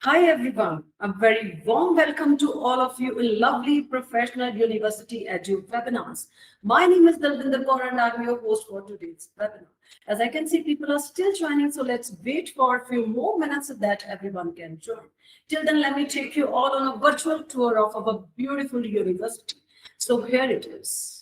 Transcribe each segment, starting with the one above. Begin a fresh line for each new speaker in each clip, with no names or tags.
Hi everyone, a very warm welcome to all of you in lovely professional university Edu-Webinars. My name is Dalvinder Kaur and I'm your host for today's webinar. As I can see, people are still joining, so let's wait for a few more minutes so that everyone can join. Till then, let me take you all on a virtual tour of our beautiful university. So here it is.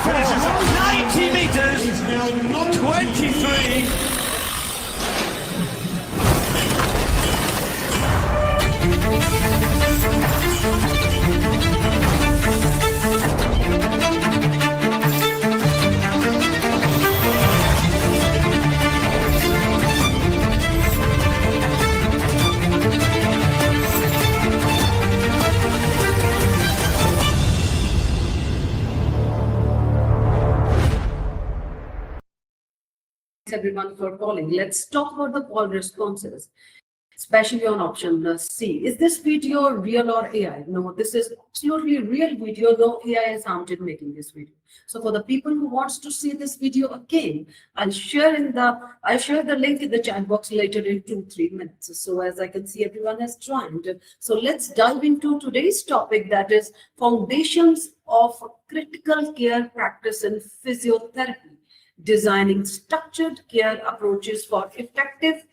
Finishes at 90 meters, 23.
Everyone for calling. Let's talk about the call responses, especially on option C. Is this video real or AI? No, this is absolutely real video. No AI is harmed in making this video. So for the people who wants to see this video again, I'll share the link in the chat box later in 2-3 minutes. So as I can see, everyone has joined. So let's dive into today's topic, that is foundations of critical care practice in physiotherapy, designing structured care approaches for effective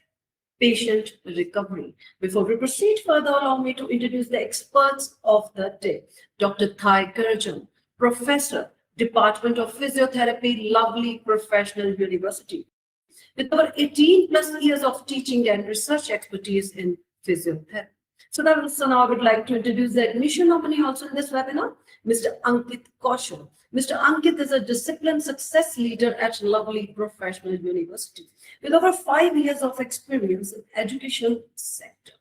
patient recovery. Before we proceed further, allow me to introduce the experts of the day. Dr. Thai Karajan, Professor, Department of Physiotherapy, lovely professional university, with over 18 plus years of teaching and research expertise in physiotherapy. So now I would like to introduce the admission nominee also in this webinar, Mr. Ankit Kaushal. Mr. Ankit is a discipline success leader at Lovely Professional University with over 5 years of experience in education sector.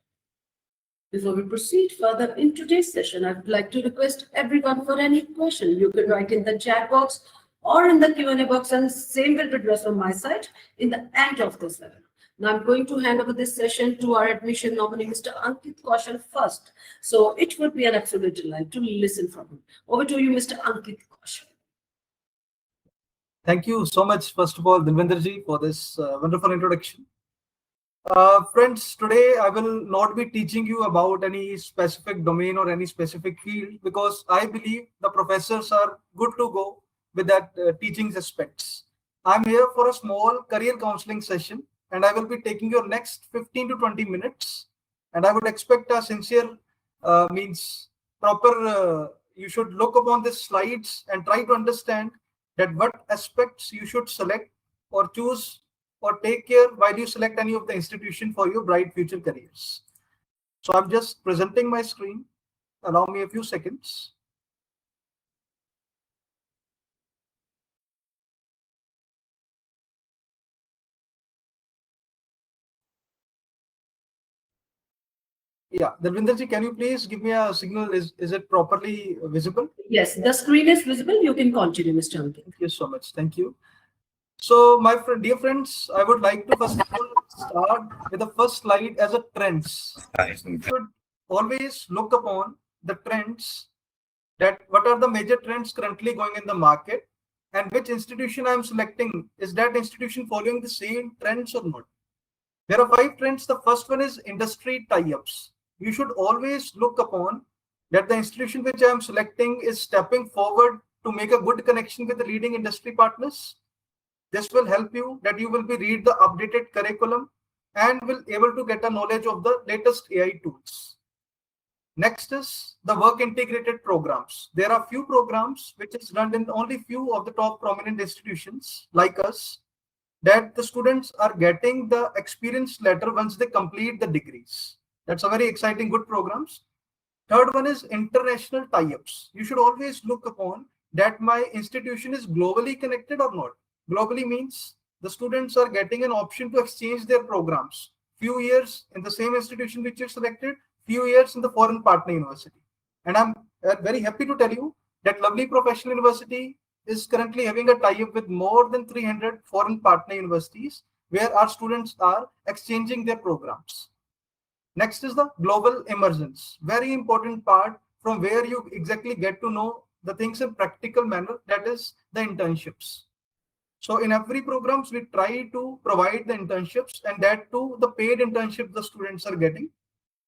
Before we proceed further in today's session, I would like to request everyone for any question. You can write in the chat box or in the Q&A box, and same will be addressed on my side in the end of this webinar. Now I'm going to hand over this session to our admission nominee, Mr. Ankit Kaushal first. So it would be an absolute delight to listen from him. Over to you, Mr. Ankit Kaushal.
Thank you so much, first of all, Dilvinderji, for this wonderful introduction. Friends, today I will not be teaching you about any specific domain or any specific field, because I believe the professors are good to go with that teaching aspects. I'm here for a small career counseling session, and I will be taking your next 15 to 20 minutes. And I would expect a sincere you should look upon these slides and try to understand that what aspects you should select or choose or take care while you select any of the institution for your bright future careers. So I'm just presenting my screen. Allow me a few seconds. Yeah, Dalvinderji, can you please give me a signal? Is it properly visible?
Yes, the screen is visible. You can continue, Mr. Ankit.
Thank you so much. Thank you. So, my dear friends, I would like to first of all start with the first slide as a trends. You should always look upon the trends, that what are the major trends currently going in the market, and which institution I am selecting, is that institution following the same trends or not. There are 5 trends. The first one is industry tie-ups. You should always look upon that the institution which I am selecting is stepping forward to make a good connection with the leading industry partners. This will help you that you will be read the updated curriculum and will able to get a knowledge of the latest AI tools. Next is the work integrated programs. There are few programs which is run in only few of the top prominent institutions like us, that the students are getting the experience letter once they complete the degrees. That's a very exciting, good programs. Third one is international tie-ups. You should always look upon that my institution is globally connected or not. Globally means the students are getting an option to exchange their programs. Few years in the same institution which you selected, few years in the foreign partner university. And I'm very happy to tell you that lovely professional university is currently having a tie-up with more than 300 foreign partner universities where our students are exchanging their programs. Next is the global emergence. Very important part from where you exactly get to know the things in practical manner, that is the internships. So in every programs, we try to provide the internships, and that too the paid internship the students are getting.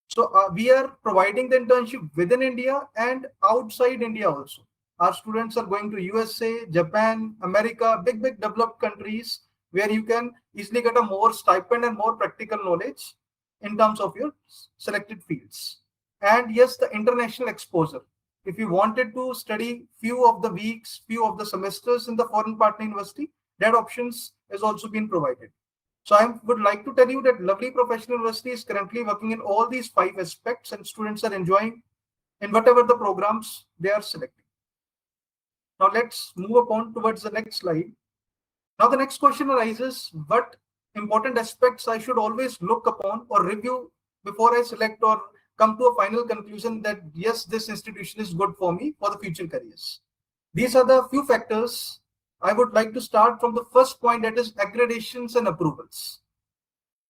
So we are providing the internship within India and outside India also. Our students are going to USA, Japan, America, big developed countries where you can easily get a more stipend and more practical knowledge in terms of your selected fields. And yes, the international exposure. If you wanted to study few of the weeks, few of the semesters in the foreign partner university, that options is also been provided. So I would like to tell you that lovely professional university is currently working in all these 5 aspects, and students are enjoying in whatever the programs they are selecting. Now let's move on towards the next slide. Now the next question arises, what important aspects I should always look upon or review before I select or come to a final conclusion that yes, this institution is good for me for the future careers. These are the few factors. I would like to start from the first point, that is accreditations and approvals.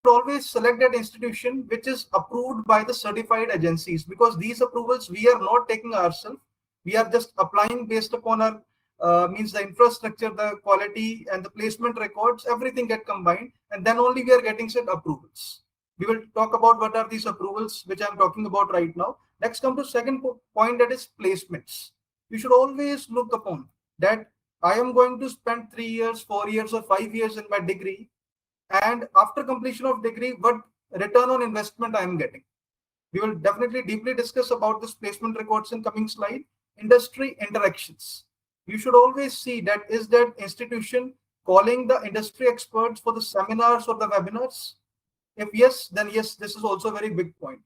Always select that institution which is approved by the certified agencies, because these approvals we are not taking ourselves. We are just applying based upon our means the infrastructure, the quality and the placement records, everything get combined, and then only we are getting set approvals. We will talk about what are these approvals which I'm talking about right now. Next come to second point, that is placements. You should always look upon that I am going to spend 3 years, 4 years or 5 years in my degree, and after completion of degree, what return on investment I am getting. We will definitely deeply discuss about this placement records in coming slide. Industry interactions. You should always see that is that institution calling the industry experts for the seminars or the webinars. If yes, then yes, this is also a very big point.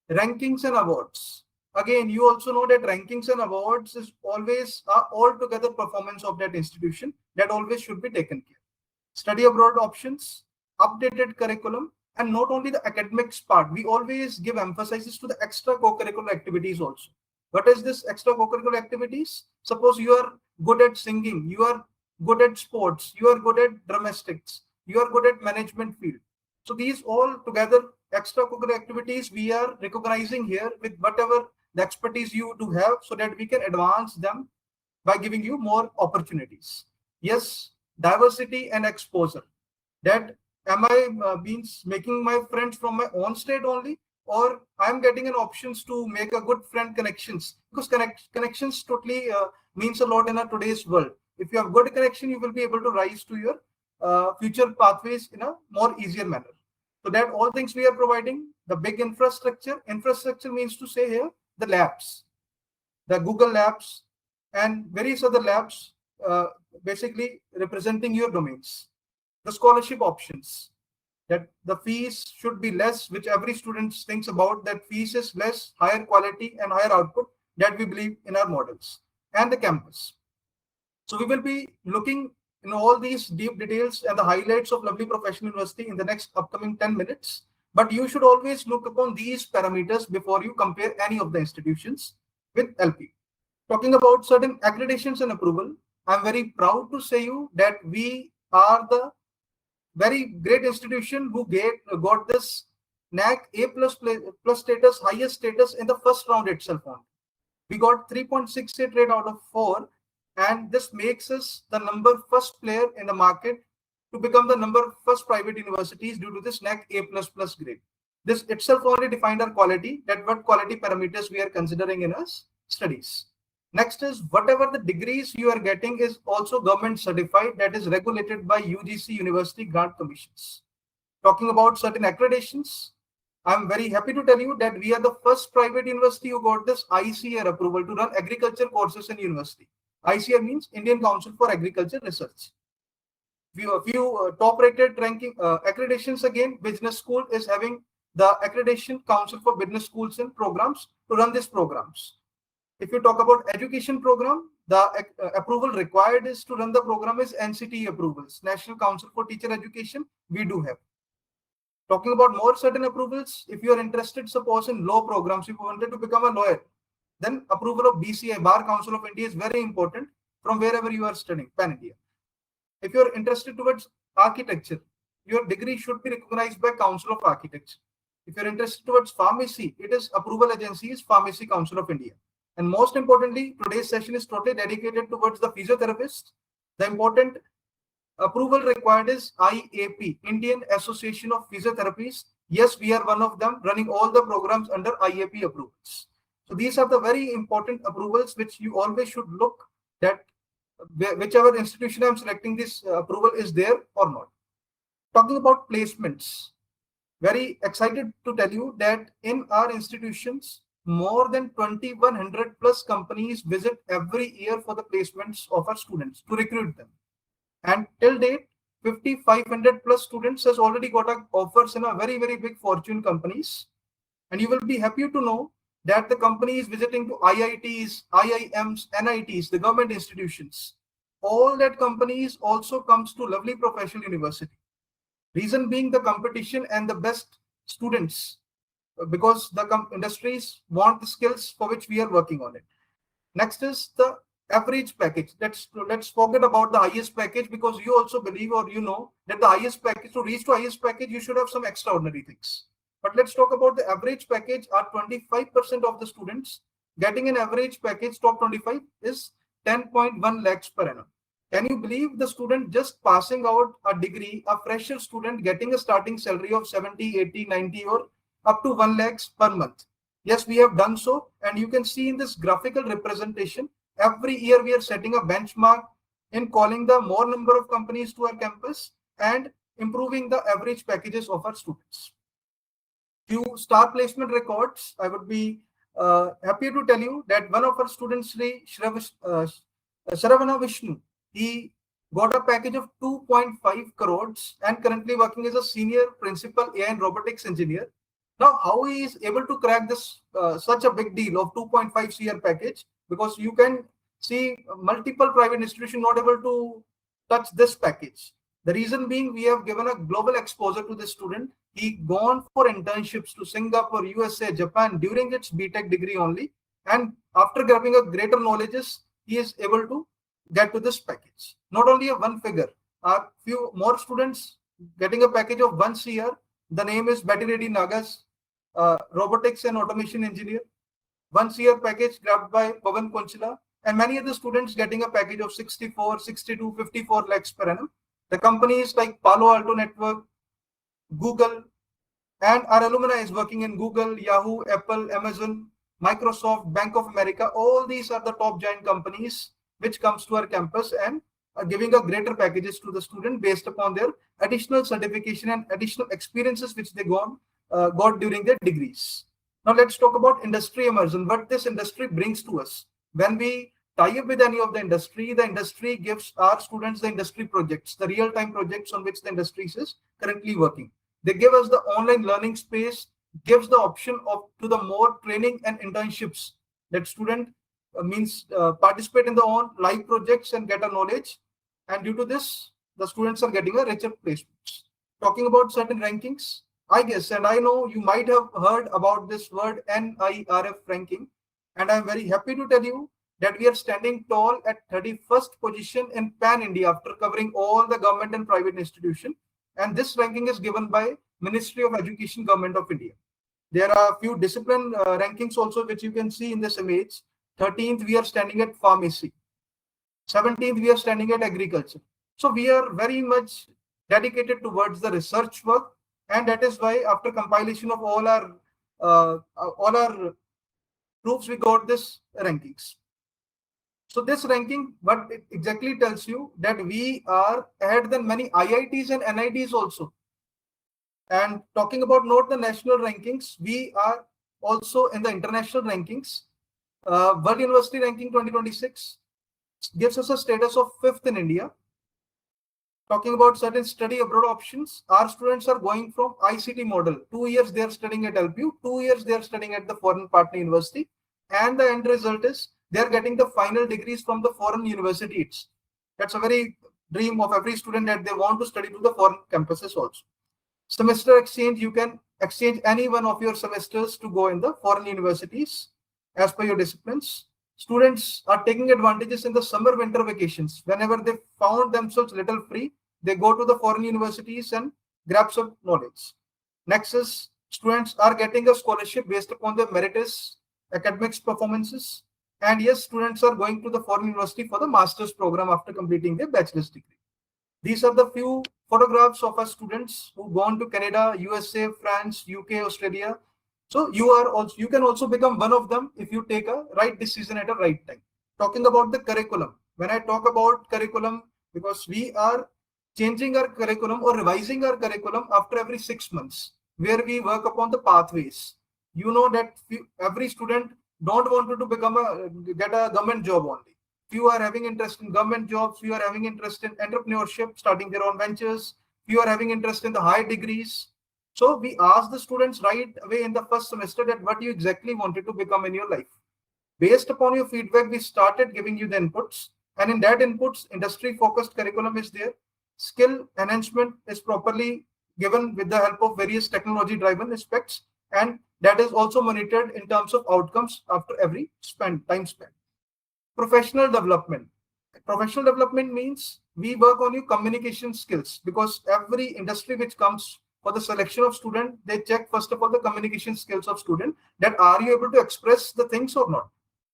Rankings and awards. Again, you also know that rankings and awards is always altogether performance of that institution that always should be taken care. Study abroad options, updated curriculum, and not only the academics part, we always give emphasis to the extra co-curricular activities also. What is this extra co-curricular activities? Suppose you are good at singing, you are good at sports, you are good at dramatics, you are good at management field. So these all together extra co-curricular activities we are recognizing here with whatever the expertise you do have, so that we can advance them by giving you more opportunities. Yes, diversity and exposure. That am I means making my friends from my own state only, or I'm getting an options to make a good friend connections, because connections totally means a lot in our today's world. If you have good connection, you will be able to rise to your future pathways in a more easier manner. So that all things we are providing. The big infrastructure. Infrastructure means to say here the labs, the Google labs and various other labs, basically representing your domains. The scholarship options, that the fees should be less, which every student thinks about, that fees is less, higher quality and higher output, that we believe in our models. And the campus. So we will be looking in all these deep details and the highlights of lovely professional university in the next upcoming 10 minutes. But you should always look upon these parameters before you compare any of the institutions with LP. Talking about certain accreditations and approval, I'm very proud to say you that we are the very great institution who got this NAC A plus status, highest status in the first round itself. We got 3.68 rate out of 4, and this makes us the first player in the market to become the first private universities due to this NAC A++ grade. This itself only defined our quality, that what quality parameters we are considering in our studies. Next is whatever the degrees you are getting is also government certified, that is regulated by UGC University Grant Commissions. Talking about certain accreditations, I'm very happy to tell you that we are the first private university who got this ICAR approval to run agriculture courses in university. ICAR means Indian Council for Agriculture Research. A few top-rated ranking accreditations again. Business school is having the Accreditation Council for Business Schools and Programs to run these programs. If you talk about education program, the approval required is to run the program is NCT approvals, National Council for Teacher Education. We do have. Talking about more certain approvals, if you are interested, suppose in law programs, if you wanted to become a lawyer, then approval of BCI, Bar Council of India, is very important from wherever you are studying, Pan India. If you are interested towards architecture, your degree should be recognized by Council of Architects. If you're interested towards pharmacy, it is approval agency is Pharmacy Council of India. And most importantly, today's session is totally dedicated towards the physiotherapists. The important approval required is IAP, Indian Association of Physiotherapists. Yes, we are one of them running all the programs under IAP approvals. So these are the very important approvals which you always should look that whichever institution I'm selecting, this approval is there or not. Talking about placements, very excited to tell you that in our institutions, more than 2,100 plus companies visit every year for the placements of our students to recruit them. And till date, 5,500 plus students has already got offers in a very, very big fortune companies. And you will be happy to know that the company is visiting to IITs, IIMs, NITs, the government institutions. All that companies also comes to lovely professional university. Reason being the competition and the best students, because the industries want the skills for which we are working on it. Next is the average package. Let's forget about the highest package, because you also believe or you know that the highest package, to reach to highest package, you should have some extraordinary things. But let's talk about the average package. Are 25% of the students getting an average package, top 25 is 10.1 lakhs per annum. Can you believe the student just passing out a degree, a fresher student getting a starting salary of 70, 80, 90 or up to 1 lakhs per month? Yes, we have done so. And you can see in this graphical representation, every year we are setting a benchmark in calling the more number of companies to our campus and improving the average packages of our students. Few star placement records, I would be happy to tell you that one of our students, Saravana Vishnu, he got a package of 2.5 crores and currently working as a senior principal AI and robotics engineer. Now, how he is able to crack this such a big deal of 2.5 CR package? Because you can see multiple private institutions not able to touch this package. The reason being, we have given a global exposure to this student. He gone for internships to Singapore, USA, Japan during its BTech degree only. And after grabbing a greater knowledges, he is able to get to this package. Not only a one figure, a few more students getting a package of 1 CR. The name is Betty Reddy Nagas, robotics and automation engineer. 1 CR package grabbed by Pavan Konchila, and many other students getting a package of 64, 62, 54 lakhs per annum. The companies like Palo Alto Network, Google, and our alumni is working in Google, Yahoo, Apple, Amazon, Microsoft, Bank of America. All these are the top giant companies which comes to our campus and are giving a greater packages to the student based upon their additional certification and additional experiences which they got during their degrees. Now let's talk about industry immersion, what this industry brings to us. When we tie up with any of the industry gives our students the industry projects, the real-time projects on which the industry is currently working. They give us the online learning space, gives the option to the more training and internships that student participate in the on live projects and get a knowledge. And due to this, the students are getting a richer placements. Talking about certain rankings, I guess, and I know you might have heard about this word NIRF ranking, and I'm very happy to tell you that we are standing tall at 31st position in Pan India after covering all the government and private institutions. And this ranking is given by Ministry of Education, Government of India. There are a few discipline rankings also which you can see in this image. 13th, we are standing at pharmacy. 17th, we are standing at agriculture. So we are very much dedicated towards the research work, and that is why after compilation of all our proofs, we got this rankings. So this ranking, what it exactly tells you that we are ahead than many IITs and NITs also. And talking about not the national rankings, we are also in the international rankings. World University Ranking 2026 gives us a status of 5th in India. Talking about certain study abroad options, our students are going from ICT model. 2 years they are studying at LPU, 2 years they are studying at the foreign partner university, and the end result is they are getting the final degrees from the foreign universities. That's a very dream of every student that they want to study to the foreign campuses also. Semester exchange, you can exchange any one of your semesters to go in the foreign universities as per your disciplines. Students are taking advantages in the summer winter vacations. Whenever they found themselves little free, they go to the foreign universities and grab some knowledge. Next is students are getting a scholarship based upon their meritorious academics performances. And yes, students are going to the foreign university for the master's program after completing their bachelor's degree. These are the few photographs of our students who've gone to Canada, USA, France, UK, Australia. So you can also become one of them if you take a right decision at a right time. Talking about the curriculum. When I talk about curriculum, because we are changing our curriculum or revising our curriculum after every 6 months, where we work upon the pathways. You know that every student don't want to get a government job only. Few are having interest in government jobs, few are having interest in entrepreneurship, starting their own ventures, few are having interest in the higher degrees. So we asked the students right away in the first semester that what you exactly wanted to become in your life. Based upon your feedback, we started giving you the inputs, and in that inputs, industry-focused curriculum is there. Skill enhancement is properly given with the help of various technology-driven aspects, and that is also monitored in terms of outcomes after every time spent. Professional development. Professional development means we work on your communication skills, because every industry which comes for the selection of student, they check first of all the communication skills of student, that are you able to express the things or not.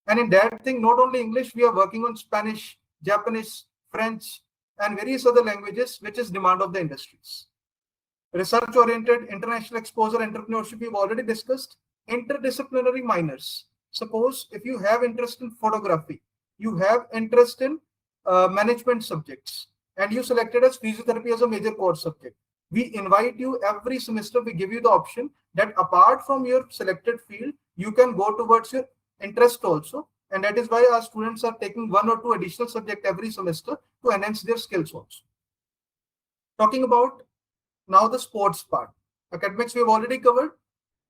And in that thing, not only English, we are working on Spanish, Japanese, French, and various other languages, which is demand of the industries. Research-oriented, international exposure, entrepreneurship, we've already discussed. Interdisciplinary minors. Suppose if you have interest in photography, you have interest in management subjects, and you selected as physiotherapy as a major core subject. We invite you every semester, we give you the option that apart from your selected field, you can go towards your interest also. And that is why our students are taking 1 or 2 additional subjects every semester to enhance their skills also. Talking about now the sports part. Academics we have already covered.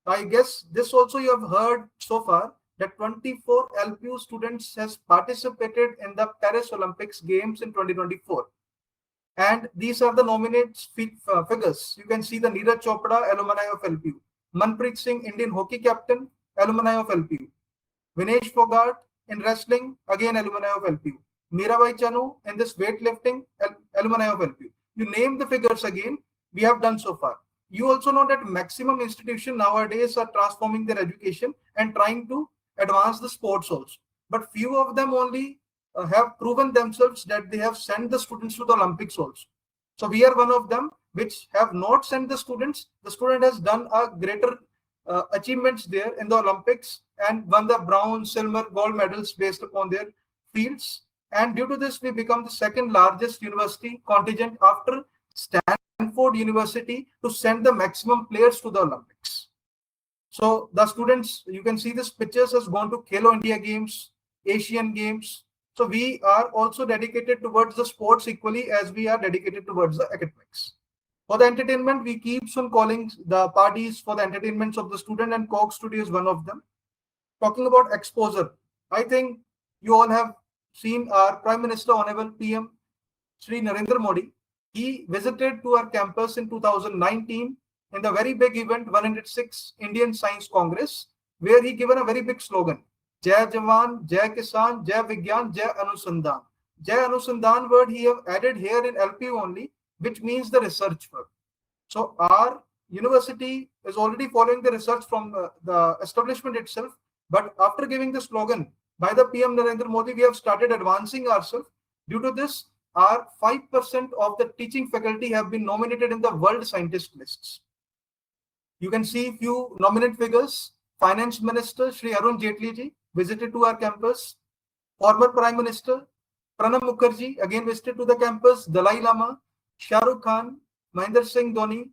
I guess this also you have heard so far that 24 LPU students has participated in the Paris Olympics Games in 2024. And these are the nominates figures. You can see the Neeraj Chopra, alumni of LPU. Manpreet Singh, Indian hockey captain, alumni of LPU. Vinesh Fogart in wrestling, again alumni of LPU. Mirabai Chanu in this weightlifting, alumni of LPU. You name the figures again, we have done so far. You also know that maximum institutions nowadays are transforming their education and trying to advance the sports also. But few of them only have proven themselves that they have sent the students to the Olympics also. So we are one of them which have not sent the students. The student has done a greater achievements there in the Olympics and won the bronze, silver, gold medals based upon their fields. And due to this, we become the second largest university contingent after Stanford University to send the maximum players to the Olympics. So the students, you can see these pictures, has gone to Khelo India Games, Asian Games. So we are also dedicated towards the sports equally as we are dedicated towards the academics. For the entertainment, we keep on calling the parties for the entertainments of the student, and Coke Studio is one of them. Talking about exposure, I think you all have seen our Prime Minister, Honorable PM Sri Narendra Modi. He visited to our campus in 2019 in the very big event 106 Indian Science Congress, where he given a very big slogan, Jai Jawan, Jai Kisan, Jai Vigyan, Jai Anusandhan. Jai Anusandhan word he have added here in LPU only, which means the research work. So our university is already following the research from the establishment itself. But after giving the slogan by the PM Narendra Modi, we have started advancing ourselves. Due to this, are 5% of the teaching faculty have been nominated in the World Scientist lists. You can see few nominate figures. Finance Minister Shri Arun Jaitley ji visited to our campus. Former Prime Minister Pranab Mukherjee again visited to the campus. Dalai Lama, Shah Rukh Khan, Mahendra Singh Dhoni,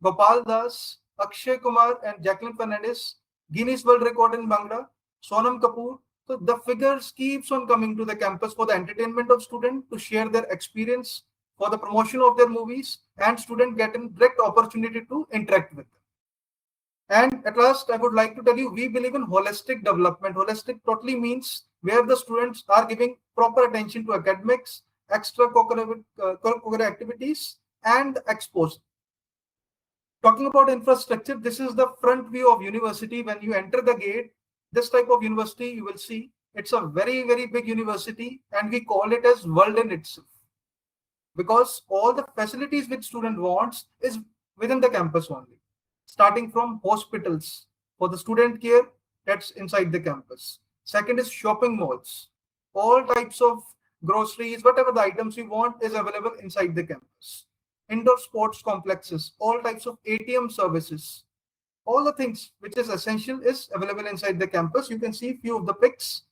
Gopal Das, Akshay Kumar and Jacqueline Fernandez, Guinness World Record in Bangla, Sonam Kapoor. So the figures keeps on coming to the campus for the entertainment of students, to share their experience, for the promotion of their movies, and students get a direct opportunity to interact with them. And at last, I would like to tell you, we believe in holistic development. Holistic totally means where the students are giving proper attention to academics, extracurricular activities, and exposure. Talking about infrastructure, this is the front view of university. When you enter the gate, this type of university, you will see it's a very, very big university, and we call it as world in itself, because all the facilities which student wants is within the campus only. Starting from hospitals for the student care, that's inside the campus. Second is shopping malls. All types of groceries, whatever the items you want is available inside the campus. Indoor sports complexes, all types of ATM services, all the things which is essential is available inside the campus. You can see few of the pics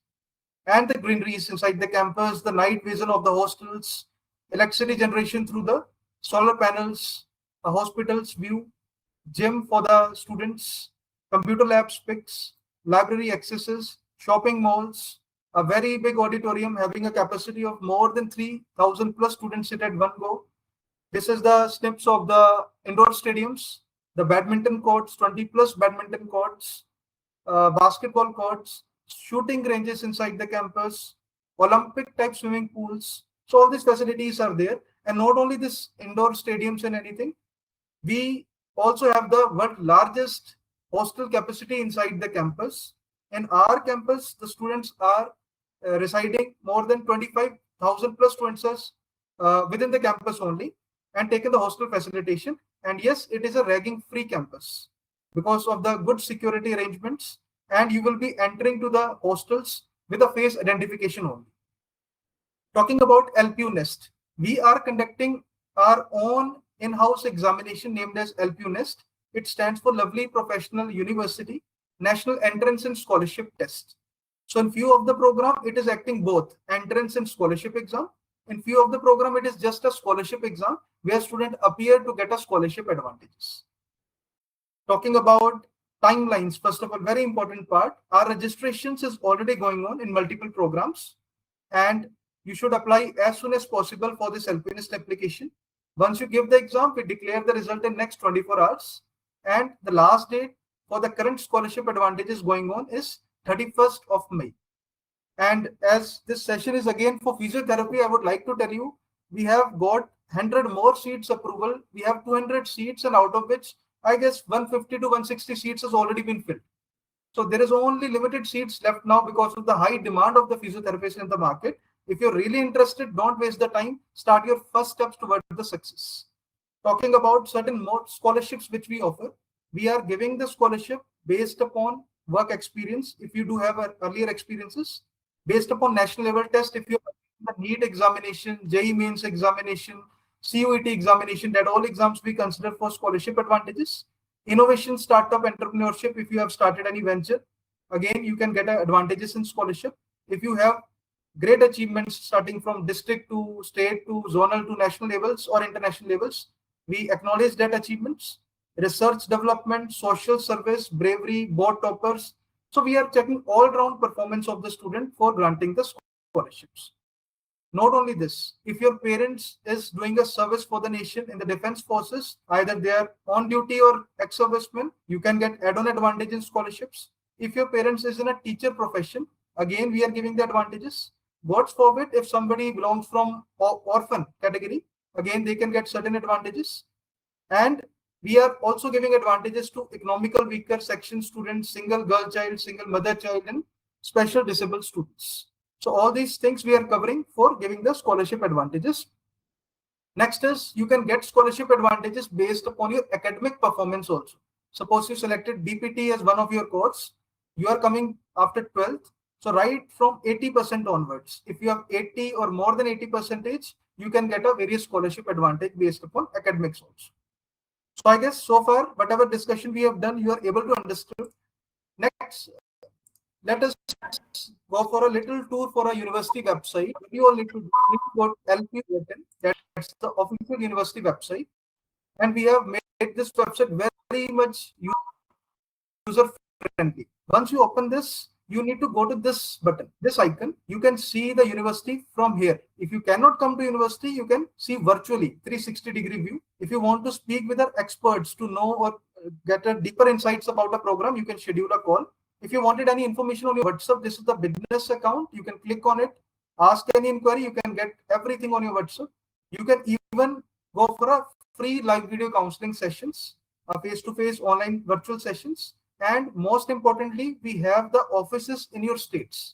and the greeneries inside the campus, the night vision of the hostels, electricity generation through the solar panels, a hospital's view, gym for the students, computer labs pics, library accesses, shopping malls, a very big auditorium having a capacity of more than 3,000 plus students sit at one go. This is the snips of the indoor stadiums, the badminton courts, 20 plus badminton courts, basketball courts, shooting ranges inside the campus, Olympic type swimming pools. So all these facilities are there. And not only this indoor stadiums and anything, we also have the world largest hostel capacity inside the campus. In our campus, the students are residing more than 25,000 plus students within the campus only, and taken the hostel facilitation. And yes, it is a ragging free campus because of the good security arrangements, and you will be entering to the hostels with a face identification only. Talking about LPU Nest, we are conducting our own in-house examination named as LPU Nest. It stands for Lovely Professional University National Entrance and Scholarship Test. So in few of the program, it is acting both entrance and scholarship exam. In few of the program, it is just a scholarship exam where students appear to get a scholarship advantages. Talking about timelines, first of all, very important part, our registrations is already going on in multiple programs, and you should apply as soon as possible for this LPU Nest application. Once you give the exam, we declare the result in next 24 hours. And the last date for the current scholarship advantages going on is 31st of May. And as this session is again for physiotherapy, I would like to tell you, we have got 100 more seats approval. We have 200 seats, and out of which I guess 150 to 160 seats has already been filled. So there is only limited seats left now because of the high demand of the physiotherapists in the market. If you're really interested, don't waste the time. Start your first steps towards the success. Talking about certain more scholarships which we offer, we are giving the scholarship based upon work experience. If you do have earlier experiences, based upon national level test, if you have the NEET examination, JEE Mains examination, CUET examination, that all exams we consider for scholarship advantages. Innovation, startup, entrepreneurship, if you have started any venture, again, you can get advantages in scholarship. If you have great achievements starting from district to state to zonal to national levels or international levels, we acknowledge that achievements. Research development, social service, bravery, board toppers. So we are checking all-round performance of the student for granting the scholarships. Not only this, if your parents is doing a service for the nation in the defense forces, either they are on duty or ex-servicemen, you can get add-on advantage in scholarships. If your parents is in a teacher profession, again, we are giving the advantages. God forbid, if somebody belongs from orphan category, again, they can get certain advantages. And we are also giving advantages to economical weaker section students, single girl child, single mother child, and special disabled students. So all these things we are covering for giving the scholarship advantages. Next is you can get scholarship advantages based upon your academic performance also. Suppose you selected BPT as one of your course, you are coming after 12th. So right from 80% onwards, if you have 80 or more than 80%, you can get a various scholarship advantage based upon academics also. So I guess so far, whatever discussion we have done, you are able to understand. Next, let us go for a little tour for a university website. You all need to go to LP-written. That's the official university website. And we have made this website very much user-friendly. Once you open this, you need to go to this button, this icon. You can see the university from here. If you cannot come to university, you can see virtually 360-degree view. If you want to speak with our experts to know or get a deeper insights about the program, you can schedule a call. If you wanted any information on your WhatsApp, this is the business account. You can click on it, ask any inquiry. You can get everything on your WhatsApp. You can even go for a free live video counseling sessions, face-to-face online virtual sessions. And most importantly, we have the offices in your states.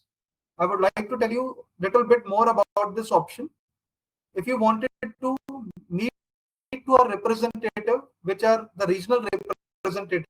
I would like to tell you a little bit more about this option. If you wanted to meet to a representative, which are the regional representatives,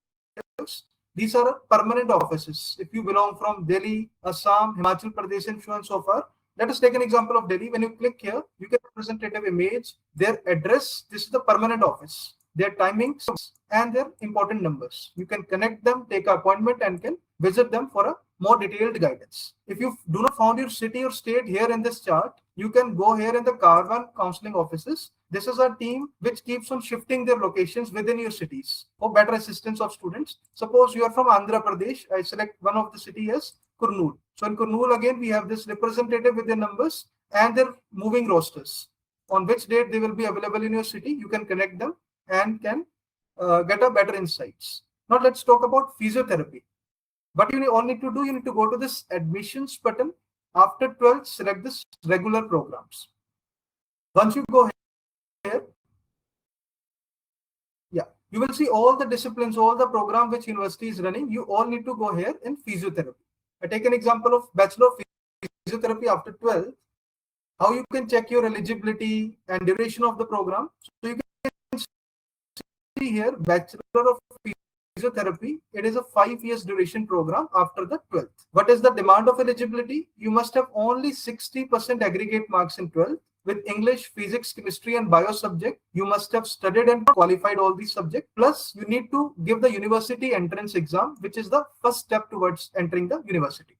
these are permanent offices. If you belong from Delhi, Assam, Himachal Pradesh, and so on and so forth. Let us take an example of Delhi. When you click here, you get representative image, their address. This is the permanent office, their timings, and their important numbers. You can connect them, take an appointment, and can visit them for a more detailed guidance. If you do not found your city or state here in this chart, you can go here in the Caravan counseling offices. This is a team which keeps on shifting their locations within your cities for better assistance of students. Suppose you are from Andhra Pradesh. I select one of the city as Kurnool. So in Kurnool, again, we have this representative with their numbers and their moving rosters. On which date they will be available in your city, you can connect them and can get a better insights. Now let's talk about physiotherapy. What you all need to do, you need to go to this admissions button. After 12th, select this regular programs. Once you go here, yeah, you will see all the disciplines, all the program which university is running. You all need to go here in physiotherapy. I take an example of Bachelor of Physiotherapy after 12th. How you can check your eligibility and duration of the program. So you can see here, Bachelor of Physiotherapy. It is a 5 years duration program after the 12th. What is the demand of eligibility? You must have only 60% aggregate marks in 12th. With English, physics, chemistry, and bio subject, you must have studied and qualified all these subjects. Plus, you need to give the university entrance exam, which is the first step towards entering the university.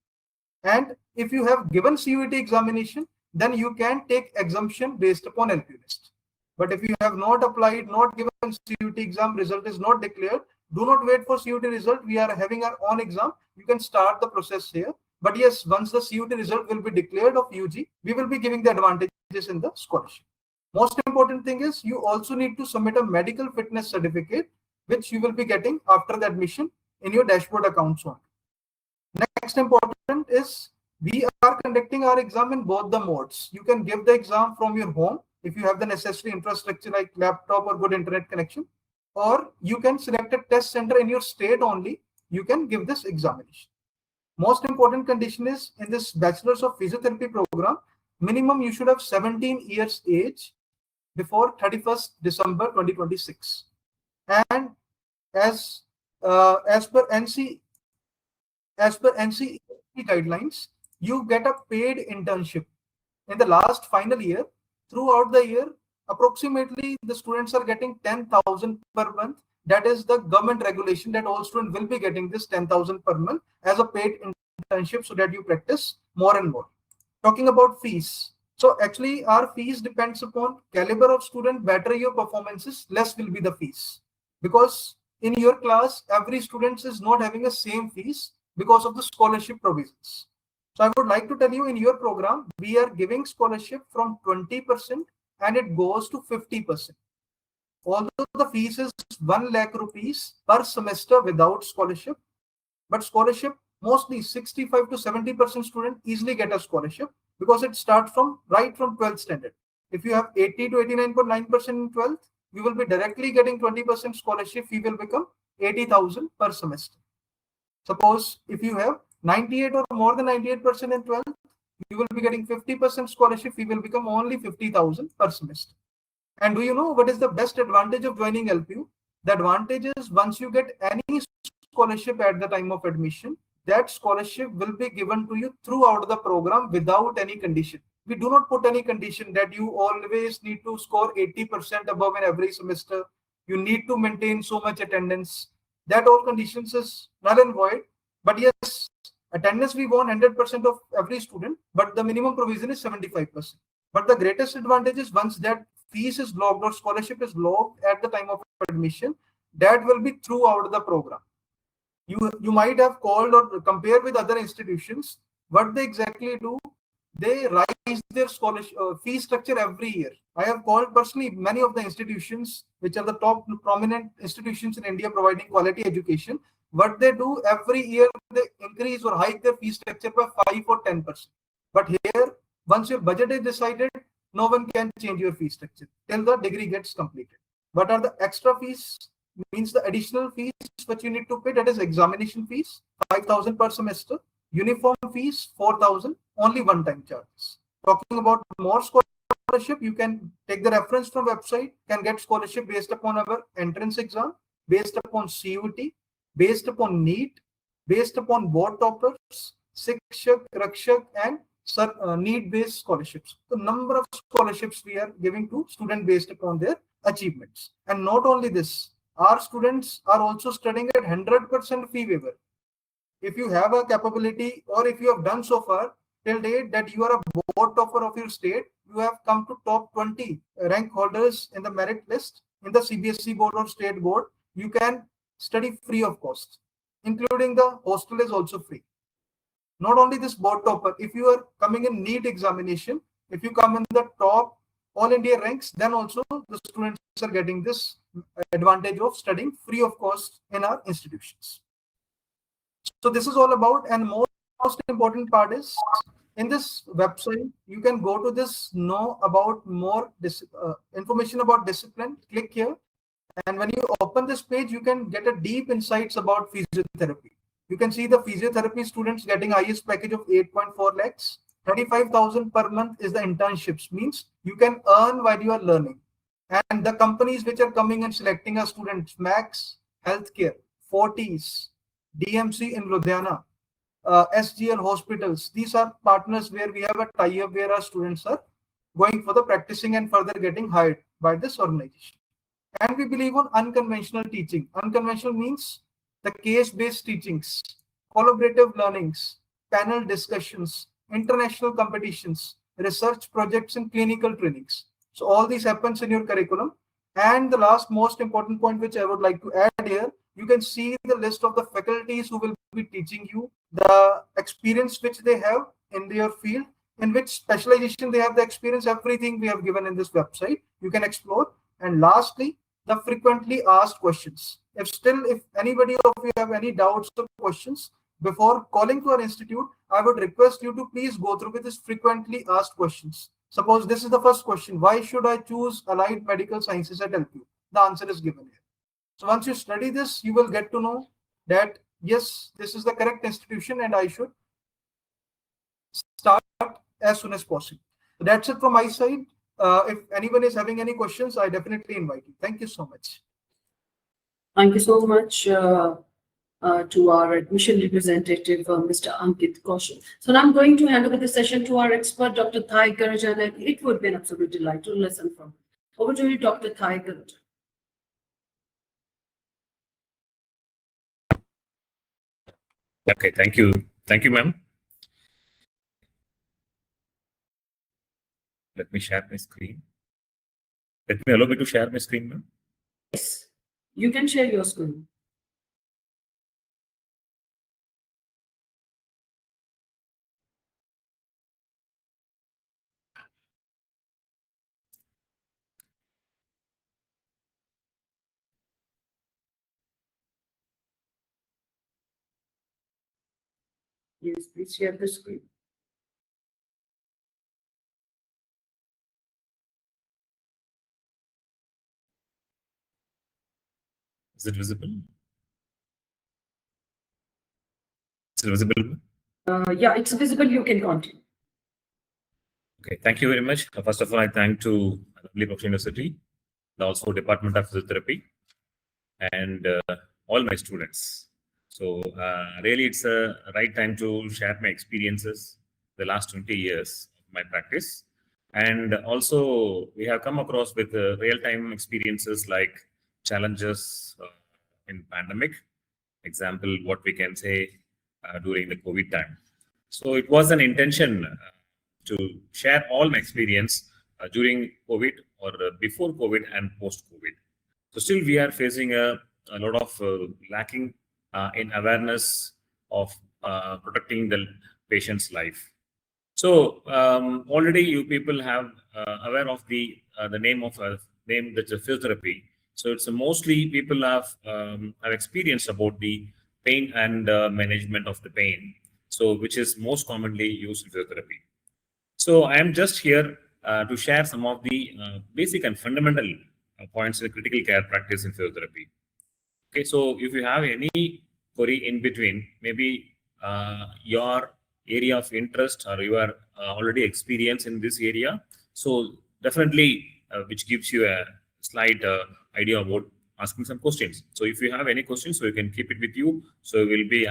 And if you have given CUET examination, then you can take exemption based upon LP list. But if you have not applied, not given CUET exam, result is not declared, do not wait for CUET result. We are having our own exam. You can start the process here. But yes, once the CUET result will be declared of UG, we will be giving the advantages in the scholarship. Most important thing is you also need to submit a medical fitness certificate, which you will be getting after the admission in your dashboard accounts only. Next important is we are conducting our exam in both the modes. You can give the exam from your home if you have the necessary infrastructure like laptop or good internet connection, or you can select a test center in your state only. You can give this examination. Most important condition is in this Bachelor's of Physiotherapy program, minimum you should have 17 years age before 31st December 2026. And as per NCE guidelines, you get a paid internship in the last final year. Throughout the year, approximately the students are getting 10,000 per month. That is the government regulation that all students will be getting this 10,000 per month as a paid internship so that you practice more and more. Talking about fees. So actually our fees depends upon caliber of student, better your performances, less will be the fees. Because in your class, every student is not having the same fees because of the scholarship provisions. So I would like to tell you in your program, we are giving scholarship from 20% and it goes to 50%. Although the fees is 1 lakh rupees per semester without scholarship, but scholarship mostly 65 to 70% students easily get a scholarship because it starts from right from 12th standard. If you have 80 to 89.9% in 12th, you will be directly getting 20% scholarship. Fee will become 80,000 per semester. Suppose if you have 98 or more than 98% in 12th, you will be getting 50% scholarship. Fee will become only 50,000 per semester. And do you know what is the best advantage of joining LPU? The advantage is once you get any scholarship at the time of admission, that scholarship will be given to you throughout the program without any condition. We do not put any condition that you always need to score 80% above in every semester. You need to maintain so much attendance. That all conditions is null and void. But yes, attendance we want 100% of every student, but the minimum provision is 75%. But the greatest advantage is once that fees is locked or scholarship is locked at the time of admission, that will be throughout the program. You might have called or compared with other institutions. What they exactly do, they rise their scholarship fee structure every year. I have called personally many of the institutions which are the top prominent institutions in India providing quality education. What they do every year, they increase or hike their fee structure by 5 or 10%. But here, once your budget is decided, no one can change your fee structure till the degree gets completed. What are the extra fees? Means the additional fees which you need to pay, that is examination fees, 5,000 per semester, uniform fees, 4,000, only one-time charges. Talking about more scholarship, you can take the reference from website, can get scholarship based upon our entrance exam, based upon CUT, based upon NEET, based upon board toppers, Sikshak, Rakshak, and need-based scholarships. The number of scholarships we are giving to students based upon their achievements. And not only this, our students are also studying at 100% fee waiver. If you have a capability or if you have done so far till date that you are a board topper of your state, you have come to top 20 rank holders in the merit list in the CBSE board or state board, you can study free of cost, including the hostel is also free. Not only this board topper, if you are coming in NEET examination, if you come in the top all India ranks, then also the students are getting this advantage of studying free of cost in our institutions. So this is all about, and most important part is in this website, you can go to this, know about more information about discipline, click here. And when you open this page, you can get a deep insights about physiotherapy. You can see the physiotherapy students getting highest package of 8.4 lakhs. 35,000 per month is the internships, means you can earn while you are learning. And the companies which are coming and selecting our students, Max Healthcare, Fortis, DMC in Ludhiana, SGL Hospitals. These are partners where we have a tie-up where our students are going for the practicing and further getting hired by this organization. And we believe on unconventional teaching. Unconventional means the case-based teachings, collaborative learnings, panel discussions, international competitions, research projects, and clinical trainings. So all these happens in your curriculum. And the last most important point which I would like to add here, you can see the list of the faculties who will be teaching you, the experience which they have in their field, in which specialization they have the experience, everything we have given in this website. You can explore. And lastly, the frequently asked questions. If anybody of you have any doubts or questions, before calling to our institute, I would request you to please go through with this frequently asked questions. Suppose this is the first question: why should I choose Allied Medical Sciences at LPU? The answer is given here. So once you study this, you will get to know that yes, this is the correct institution and I should start as soon as possible. So that's it from my side. If anyone is having any questions, I definitely invite you. Thank you so much.
Thank you so much to our admission representative, Mr. Ankit Kaushal. So now I'm going to hand over the session to our expert, Dr. Thai Karajan, and it would be an absolute delight to listen from him. Over to you, Dr. Thai Karajan.
Okay, thank you. Thank you, ma'am. Let me share my screen. Allow me to share my screen, ma'am.
Yes, you can share your screen. Yes, please share the screen.
Is it visible? Is it visible?
Yeah, it's visible. You can continue.
Okay, thank you very much. First of all, I thank to Professional University, and also Department of Physiotherapy, and all my students. So really, it's a right time to share my experiences the last 20 years of my practice. And also we have come across with real-time experiences like challenges in pandemic. Example, what we can say during the COVID time. So it was an intention to share all my experience during COVID or before COVID and post-COVID. So still we are facing a lot of lacking in awareness of protecting the patient's life. So already you people have aware of the name of name that's a physiotherapy. So it's mostly people have experienced about the pain and management of the pain. So which is most commonly used in physiotherapy. So I am just here to share some of the basic and fundamental points in critical care practice in physiotherapy. Okay, so if you have any query in between, maybe your area of interest or you are already experienced in this area, so definitely which gives you a slight idea about asking some questions. So if you have any questions, so you can keep it with you. So we'll be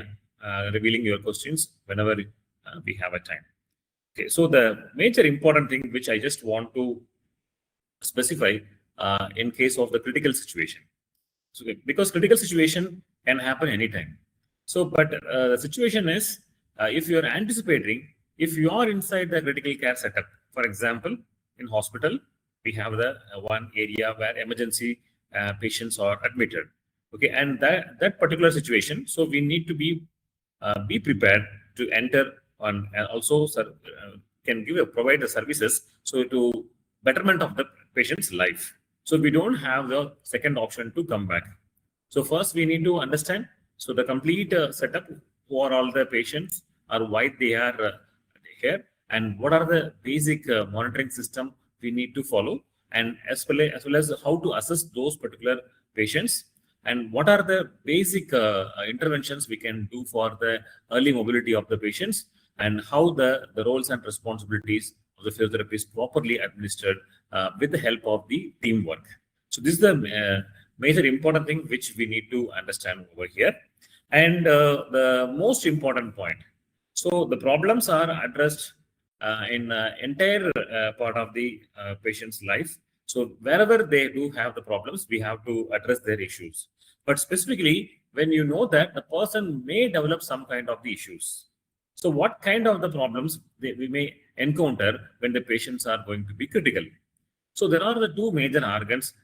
revealing your questions whenever we have a time. Okay, so the major important thing which I just want to specify in case of the critical situation. So, because critical situation can happen anytime. So, but the situation is if you are anticipating, if you are inside the critical care setup, for example, in hospital, we have the one area where emergency patients are admitted. Okay, and that particular situation, so we need to be prepared to enter on, and also can provide the services so to betterment of the patient's life. So we don't have the second option to come back. So first we need to understand so the complete setup, who are all the patients or why they are here, and what are the basic monitoring system we need to follow, and as well as how to assess those particular patients, and what are the basic interventions we can do for the early mobility of the patients, and how the roles and responsibilities of the physiotherapist properly administered with the help of the teamwork. So this is the major important thing which we need to understand over here. And the most important point, so the problems are addressed in entire part of the patient's life. So wherever they do have the problems, we have to address their issues. But specifically, when you know that the person may develop some kind of the issues. So what kind of the problems we may encounter when the patients are going to be critical? So there are the two major organs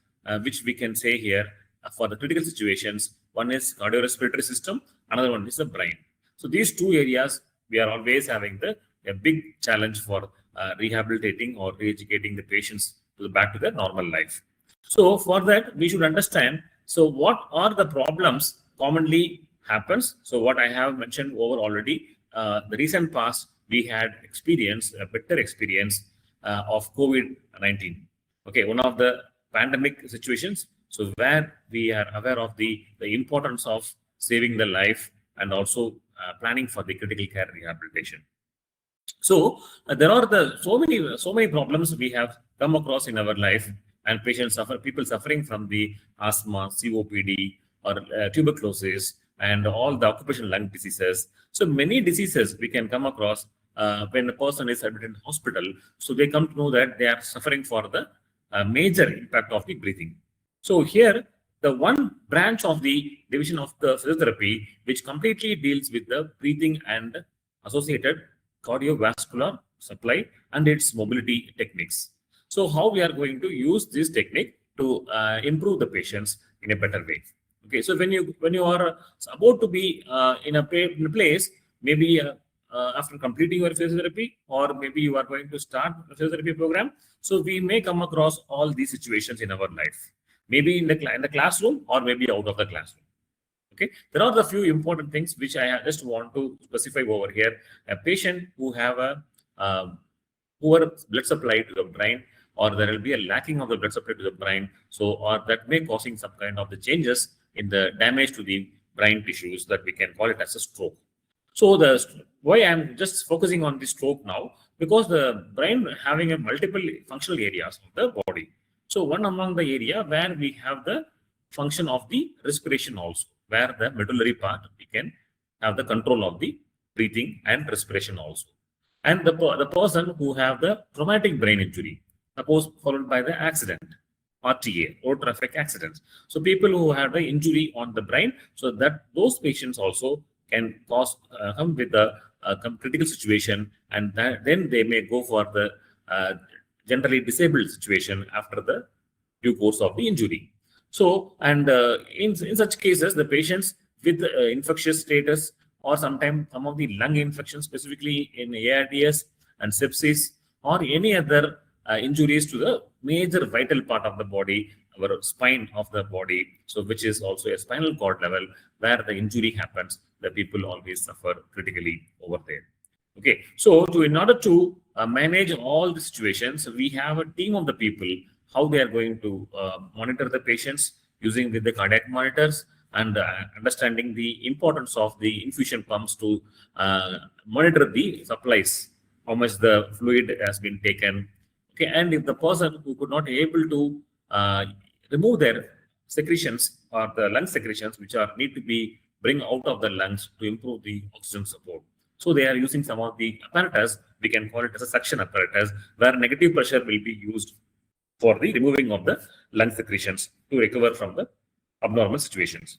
which we can say here for the critical situations. One is cardiorespiratory system, another one is the brain. So these two areas, we are always having a big challenge for rehabilitating or re-educating the patients back to their normal life. So for that, we should understand, so what are the problems commonly happens? So what I have mentioned over already, the recent past, we had experienced a better experience of COVID-19. Okay, one of the pandemic situations, so where we are aware of the importance of saving the life and also planning for the critical care rehabilitation. So there are so many problems we have come across in our life, and people suffering from the asthma, COPD, or tuberculosis, and all the occupational lung diseases. So many diseases we can come across when a person is admitted in hospital. So they come to know that they are suffering for the major impact of the breathing. So here, the one branch of the division of the physiotherapy which completely deals with the breathing and associated cardiovascular supply and its mobility techniques. So how we are going to use this technique to improve the patients in a better way. Okay, so when you are about to be in a place, maybe after completing your physiotherapy, or maybe you are going to start a physiotherapy program, so we may come across all these situations in our life, maybe in the classroom or maybe out of the classroom. Okay, there are the few important things which I just want to specify over here. A patient who have a poor blood supply to the brain, or there will be a lacking of the blood supply to the brain, so or that may causing some kind of the changes in the damage to the brain tissues, that we can call it as a stroke. So why I'm just focusing on the stroke now, because the brain having a multiple functional areas of the body. So one among the area where we have the function of the respiration also, where the medullary part we can have the control of the breathing and respiration also. And the person who have the traumatic brain injury, suppose followed by the accident, RTA, road traffic accidents. So people who have the injury on the brain, so that those patients also can come with a critical situation, and then they may go for the generally disabled situation after the due course of the injury. So, and in such cases, the patients with infectious status, or sometimes some of the lung infections, specifically in ARDS and sepsis, or any other injuries to the major vital part of the body, our spine of the body, so which is also a spinal cord level, where the injury happens, the people always suffer critically over there. Okay, so in order to manage all the situations, we have a team of the people, how they are going to monitor the patients using with the cardiac monitors, and understanding the importance of the infusion pumps to monitor the supplies, how much the fluid has been taken. Okay, and if the person who could not able to remove their secretions or the lung secretions, which are need to be bring out of the lungs to improve the oxygen support. So they are using some of the apparatus, we can call it as a suction apparatus, where negative pressure will be used for the removing of the lung secretions to recover from the abnormal situations.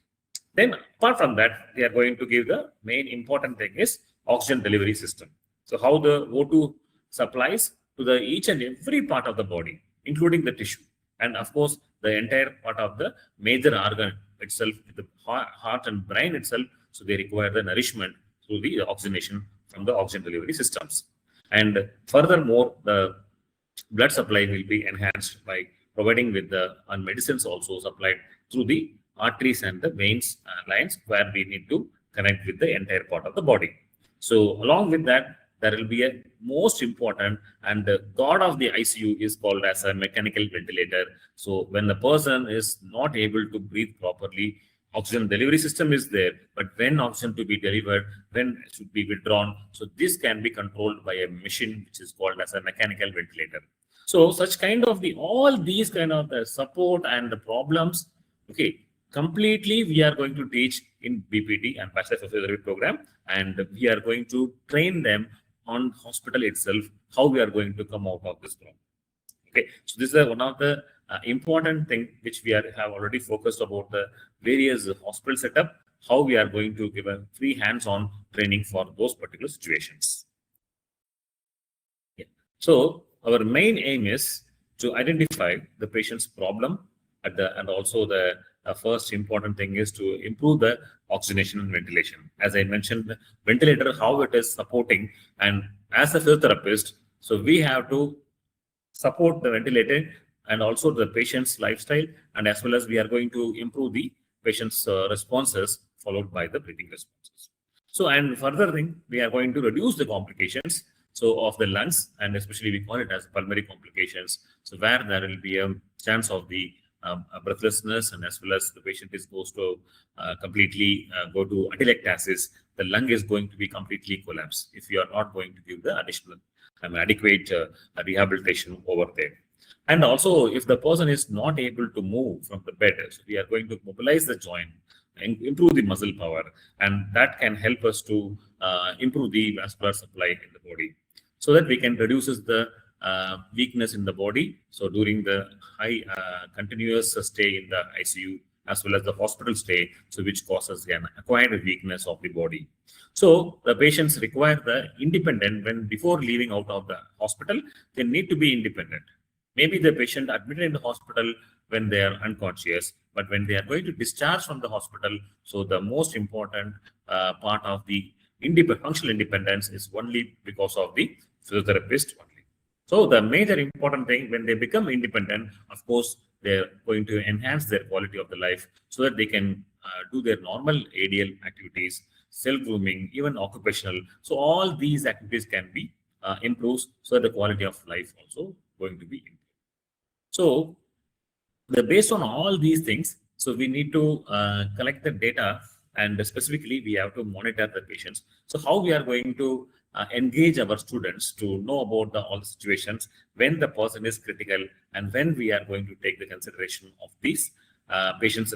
Then apart from that, they are going to give the main important thing is oxygen delivery system. So how the O2 supplies to the each and every part of the body, including the tissue. And of course, the entire part of the major organ itself, the heart and brain itself. So they require the nourishment through the oxygenation from the oxygen delivery systems. And furthermore, the blood supply will be enhanced by providing with the medicines also supplied through the arteries and the veins lines, where we need to connect with the entire part of the body. So along with that, there will be a most important, and the god of the ICU is called as a mechanical ventilator. So when the person is not able to breathe properly, oxygen delivery system is there, but when oxygen to be delivered, when it should be withdrawn, so this can be controlled by a machine which is called as a mechanical ventilator. So such kind of all these kind of the support and the problems, okay, completely we are going to teach in BPT and Bachelor of Physiotherapy program, and we are going to train them on hospital itself, how we are going to come out of this problem. Okay, so this is one of the important thing which we have already focused about the various hospital setup, how we are going to give a free hands-on training for those particular situations. Yeah. So our main aim is to identify the patient's problem and also the first important thing is to improve the oxygenation and ventilation. As I mentioned, the ventilator, how it is supporting, and as a physiotherapist, so we have to support the ventilator and also the patient's lifestyle, and as well as we are going to improve the patient's responses followed by the breathing responses. So, and further thing, we are going to reduce the complications of the lungs, and especially we call it as pulmonary complications. So where there will be a chance of the breathlessness, and as well as the patient is supposed to completely go to atelectasis, the lung is going to be completely collapsed if you are not going to give the additional adequate rehabilitation over there. And also, if the person is not able to move from the bed, so we are going to mobilize the joint and improve the muscle power, and that can help us to improve the vascular supply in the body, so that we can reduce the weakness in the body. So during the high continuous stay in the ICU as well as the hospital stay, so which causes an acquired weakness of the body. So the patients require the independent when before leaving out of the hospital, they need to be independent. Maybe the patient admitted in the hospital when they are unconscious, but when they are going to discharge from the hospital, so the most important part of the functional independence is only because of the physiotherapist only. So the major important thing when they become independent, of course, they're going to enhance their quality of the life so that they can do their normal ADL activities, self-grooming, even occupational. So all these activities can be improved, so that the quality of life also going to be improved. So based on all these things, so we need to collect the data, and specifically we have to monitor the patients. So how we are going to engage our students to know about all the situations when the person is critical, and when we are going to take the consideration of these patients'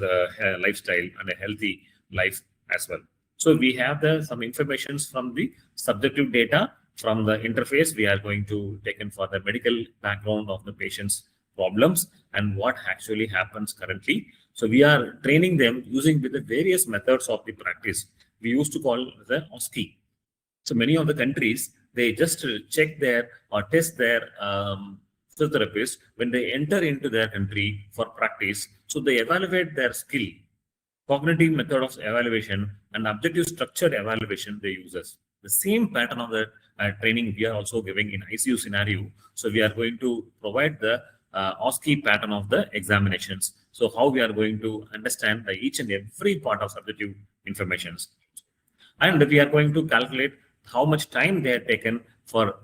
lifestyle and a healthy life as well. So we have some information from the subjective data From the interface, we are going to take in for the medical background of the patient's problems and what actually happens currently. So we are training them using with the various methods of the practice. We used to call the OSCE. So many of the countries, they just check their or test their physiotherapists when they enter into their country for practice. So they evaluate their skill, cognitive method of evaluation, and objective structured evaluation they use us. The same pattern of the training we are also giving in ICU scenario. So we are going to provide the OSCE pattern of the examinations. So how we are going to understand the each and every part of subjective informations. And we are going to calculate how much time they are taken for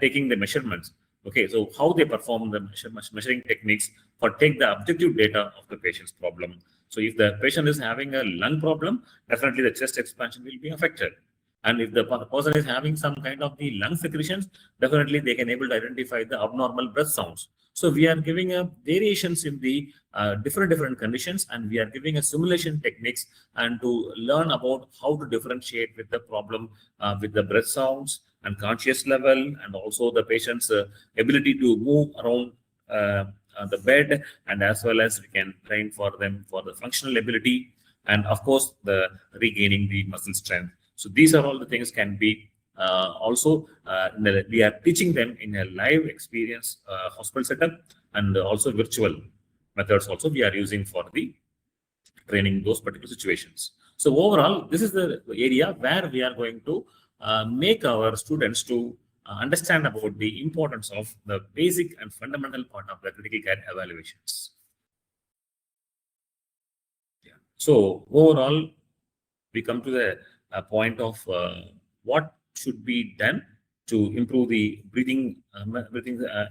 taking the measurements. Okay, so how they perform the measuring techniques for take the objective data of the patient's problem. So if the patient is having a lung problem, definitely the chest expansion will be affected. And if the person is having some kind of the lung secretions, definitely they can able to identify the abnormal breath sounds. So we are giving a variations in the different conditions, and we are giving a simulation techniques and to learn about how to differentiate with the problem with the breath sounds and conscious level, and also the patient's ability to move around the bed, and as well as we can train for them for the functional ability, and of course the regaining the muscle strength. So these are all the things can be we are teaching them in a live experience hospital setup, and also virtual methods also we are using for the training those particular situations. So overall, this is the area where we are going to make our students to understand about the importance of the basic and fundamental part of the critical care evaluations. Yeah. So overall, we come to the point of what should be done to improve the breathing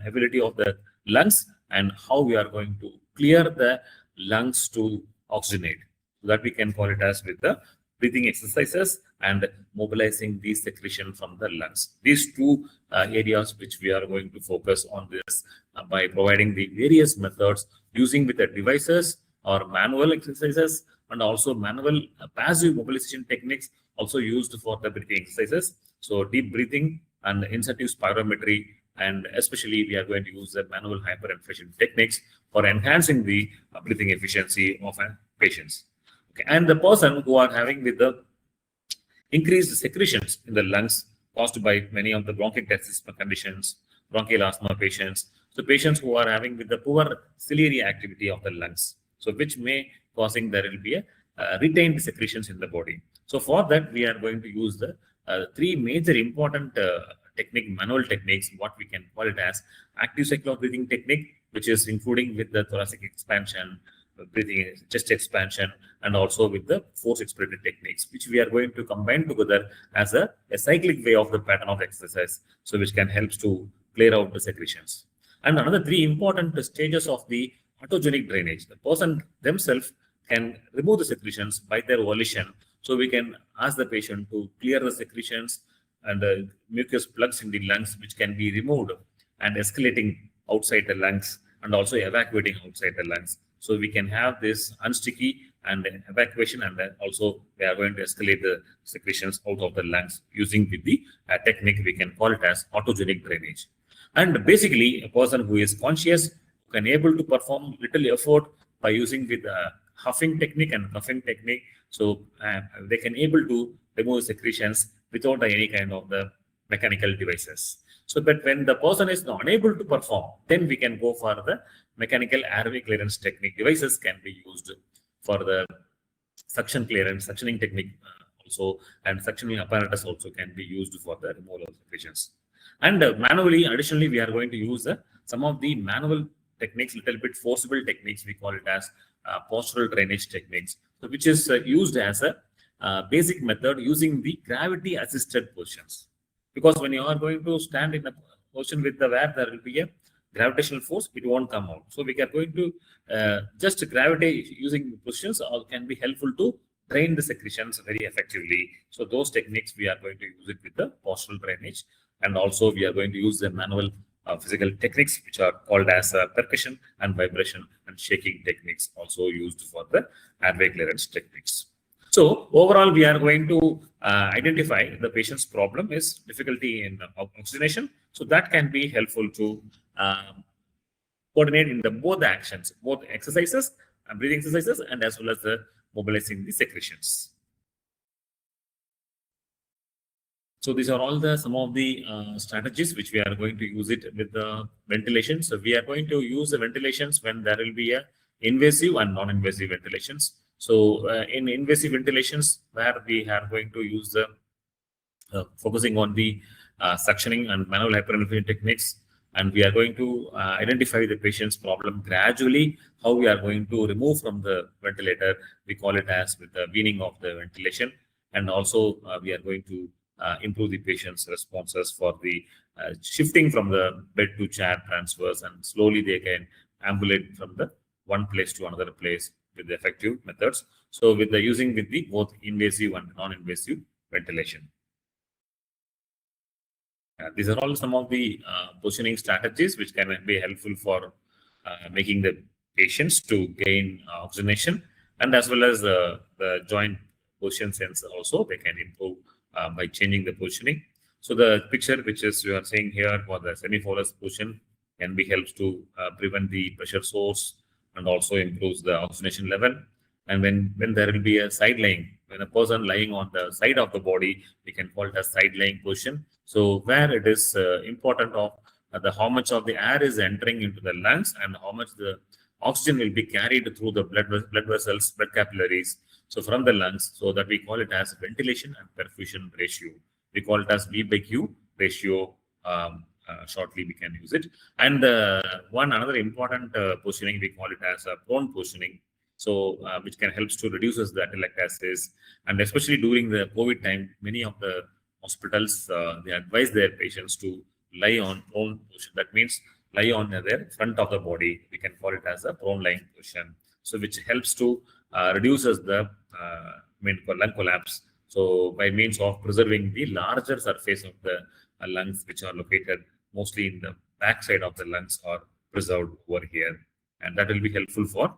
ability of the lungs, and how we are going to clear the lungs to oxygenate. So that we can call it as with the breathing exercises and mobilizing the secretion from the lungs. These two areas which we are going to focus on this by providing the various methods using with the devices or manual exercises, and also manual passive mobilization techniques also used for the breathing exercises. So deep breathing and incentive spirometry, and especially we are going to use the manual hyperinflation techniques for enhancing the breathing efficiency of patients. Okay. And the person who are having with the increased secretions in the lungs caused by many of the bronchiectasis conditions, bronchial asthma patients, so patients who are having with the poor ciliary activity of the lungs, so which may causing there will be a retained secretions in the body. So for that, we are going to use the three major important manual techniques, what we can call it as active cycle of breathing technique, which is including with the thoracic expansion, breathing, chest expansion, and also with the force expirated techniques, which we are going to combine together as a cyclic way of the pattern of exercise, so which can help to clear out the secretions. And another three important stages of the autogenic drainage. The person themselves can remove the secretions by their volition. So we can ask the patient to clear the secretions and the mucus plugs in the lungs, which can be removed and escalating outside the lungs, and also evacuating outside the lungs. So we can have this unsticky and evacuation, and then also we are going to escalate the secretions out of the lungs using with the technique we can call it as autogenic drainage. And basically, a person who is conscious can able to perform little effort by using with huffing technique and puffing technique. So they can able to remove secretions without any kind of the mechanical devices. So, but when the person is not unable to perform, then we can go for the mechanical airway clearance technique. Devices can be used for the suction clearance, suctioning technique also, and suctioning apparatus also can be used for the removal of secretions. And manually, additionally, we are going to use some of the manual techniques, little bit forcible techniques. We call it as postural drainage techniques, so which is used as a basic method using the gravity assisted positions. Because when you are going to stand in a position with the where there will be a gravitational force, it won't come out. So we are going to just gravity using positions can be helpful to drain the secretions very effectively. So those techniques we are going to use it with the postural drainage, and also we are going to use the manual physical techniques which are called as percussion and vibration and shaking techniques, also used for the airway clearance techniques. So overall, we are going to identify the patient's problem is difficulty in oxygenation. So that can be helpful to coordinate in the both the actions, both exercises, breathing exercises, and as well as the mobilizing the secretions. So these are all the some of the strategies which we are going to use it with the ventilation. So we are going to use the ventilations when there will be a invasive and non-invasive ventilations. So in invasive ventilations, where we are going to use the focusing on the suctioning and manual hyperinflation techniques, and we are going to identify the patient's problem gradually. How we are going to remove from the ventilator, we call it as with the weaning of the ventilation, and also we are going to improve the patient's responses for the shifting from the bed to chair transfers, and slowly they can ambulate from the one place to another place with the effective methods. So with the using with the both invasive and non-invasive ventilation. These are all some of the positioning strategies which can be helpful for making the patients to gain oxygenation, and as well as the joint position sense also they can improve by changing the positioning. So the picture which is you are seeing here for the semi-forest position can be helps to prevent the pressure source and also improves the oxygenation level. And when there will be a side lying, when a person lying on the side of the body, we can call it a side lying position. So where it is important of how much of the air is entering into the lungs and how much the oxygen will be carried through the blood vessels, blood capillaries. So from the lungs, so that we call it as ventilation and perfusion ratio. We call it as V/Q ratio. Shortly we can use it. And another important positioning, we call it as a prone positioning. So which can helps to reduces the atelectasis, and especially during the COVID time, many of the hospitals they advise their patients to lie on prone position. That means lie on their front of the body. We can call it as a prone lying position. So which helps to reduces the lung collapse. So by means of preserving the larger surface of the lungs, which are located mostly in the back side of the lungs, are preserved over here, and that will be helpful for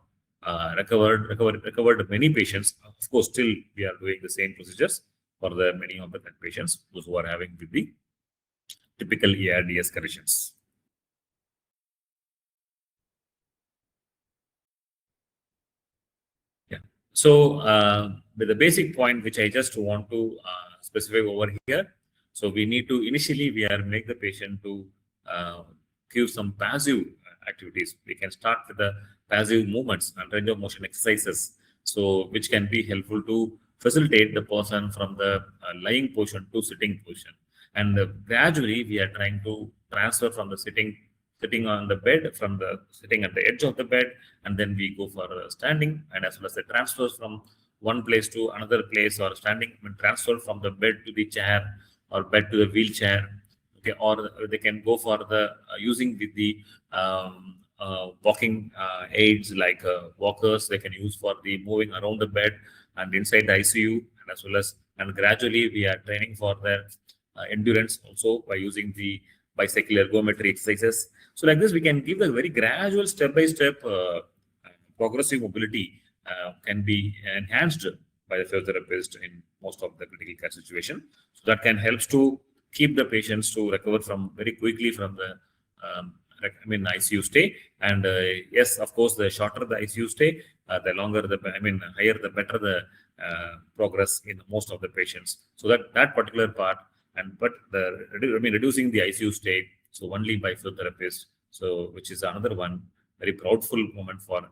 recovered many patients. Of course, still we are doing the same procedures for the many of the patients those who are having the typical ARDS conditions. Yeah. So with the basic point which I just want to specify over here. So we need to initially we are make the patient to give some passive activities. We can start with the passive movements and range of motion exercises. So which can be helpful to facilitate the person from the lying position to sitting position. And gradually we are trying to transfer from the sitting on the bed, from the sitting at the edge of the bed, and then we go for standing, and as well as the transfers from one place to another place, or standing transfer from the bed to the chair or bed to the wheelchair. Okay, or they can go for the using with the walking aids like walkers. They can use for the moving around the bed and inside the ICU, and as well as, and gradually we are training for their endurance also by using the bicycle ergometry exercises. So like this, we can give a very gradual step-by-step progressive mobility can be enhanced by the physiotherapist in most of the critical care situation. So that can help to keep the patients to recover from very quickly from the ICU stay. And yes, of course, the shorter the ICU stay, the longer the higher the better the progress in most of the patients. So that particular part, and but the reducing the ICU stay, so only by physiotherapists. So which is another one very proudful moment for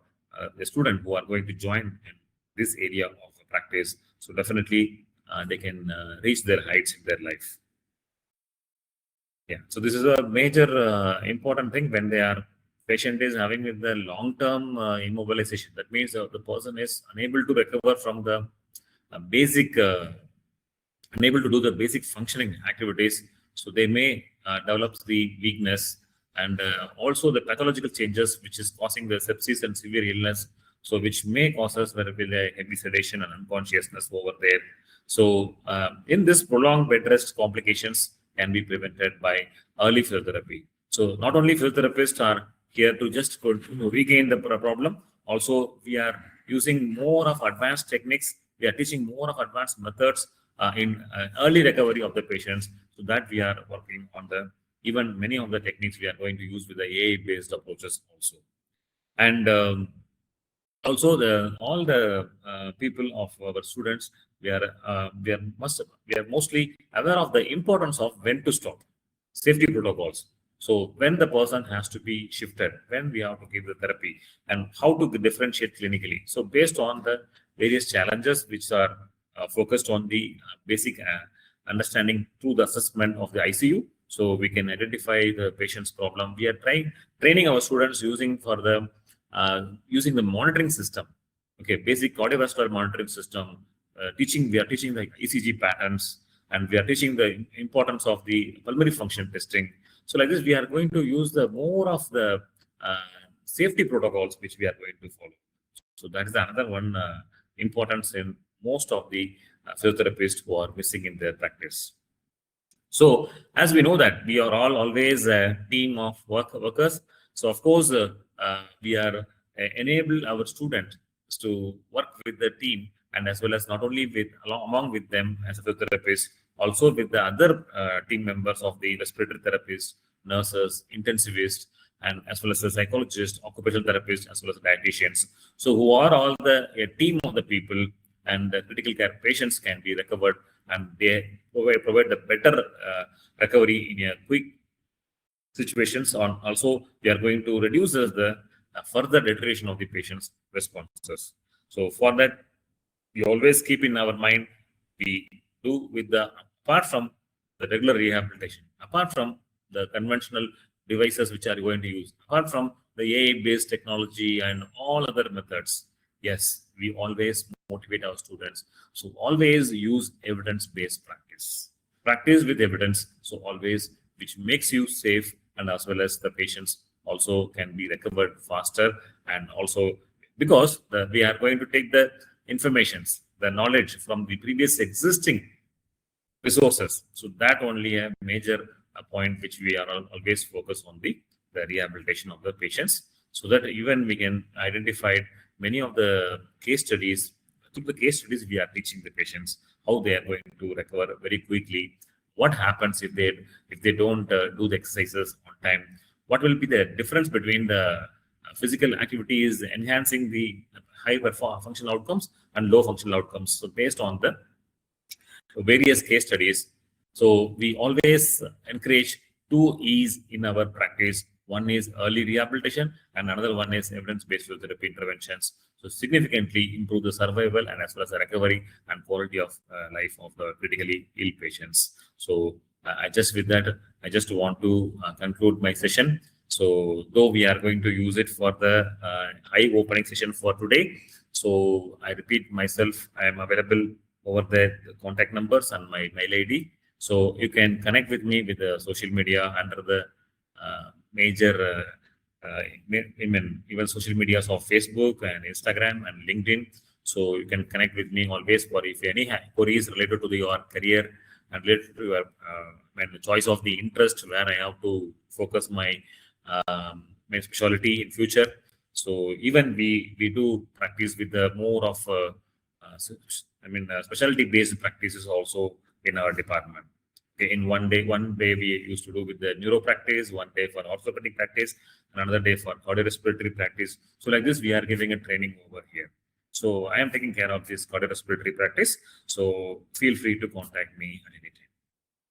the student who are going to join in this area of practice. So definitely they can reach their heights in their life. Yeah, so this is a major important thing when patient is having with the long-term immobilization. That means the person is unable to recover from the unable to do the basic functioning activities. So they may develop the weakness, and also the pathological changes which is causing the sepsis and severe illness. So which may cause us a heavy sedation and unconsciousness over there. So in this prolonged bed rest, complications can be prevented by early physiotherapy. So not only physiotherapists are here to just regain the problem, also we are using more of advanced techniques we are teaching more of advanced methods in early recovery of the patients. So that we are working on the even many of the techniques we are going to use with the AI-based approaches also. And also all the people of our students, we are mostly aware of the importance of when to stop, safety protocols. So when the person has to be shifted, when we have to give the therapy, and how to differentiate clinically. So based on the various challenges which are focused on the basic understanding through the assessment of the ICU, so we can identify the patient's problem. We are training our students using the monitoring system, okay, basic cardiovascular monitoring system. We are teaching the ECG patterns, and we are teaching the importance of the pulmonary function testing. So like this, we are going to use the more of the safety protocols which we are going to follow. So that is another one importance in most of the physiotherapists who are missing in their practice. So as we know that we are always a team of workers. So of course, we are enable our students to work with the team, and as well as not only along with them as a physiotherapist, also with the other team members of the respiratory therapists, nurses, intensivists, and as well as the psychologists, occupational therapists, as well as dietitians. So who are all a team of the people, and the critical care patients can be recovered, and they provide the better recovery in a quick situations. On also, we are going to reduce the further deterioration of the patient's responses. So for that, we always keep in our mind, we do with apart from the regular rehabilitation, apart from the conventional devices which are going to use, apart from the AI-based technology and all other methods, yes, we always motivate our students. So always use evidence-based practice. Practice with evidence, so always, which makes you safe, and as well as the patients also can be recovered faster. And also because we are going to take the informations, the knowledge from the previous existing resources. So that only a major point which we are always focused on the rehabilitation of the patients, so that even we can identify many of the case studies. Through the case studies, we are teaching the patients how they are going to recover very quickly. What happens if they don't do the exercises on time? What will be the difference between the physical activities enhancing the high functional outcomes and low functional outcomes? So based on the various case studies, so we always encourage 2 E's in our practice. One is early rehabilitation, and another one is evidence-based physiotherapy interventions. So significantly improve the survival and as well as the recovery and quality of life of the critically ill patients. So I just want to conclude my session. So though we are going to use it for the eye-opening session for today, so I repeat myself, I am available over the contact numbers and my mail ID. So you can connect with me with the social media under the major even social medias of Facebook and Instagram and LinkedIn. So you can connect with me always for if any queries related to your career and related to your choice of the interest where I have to focus my specialty in future. So even we do practice with the more of specialty based practices also in our department. Okay, in one day we used to do with the neuro practice, one day for orthopedic practice, another day for cardiorespiratory practice. So like this, we are giving a training over here. So I am taking care of this cardiorespiratory practice. So feel free to contact me at any time.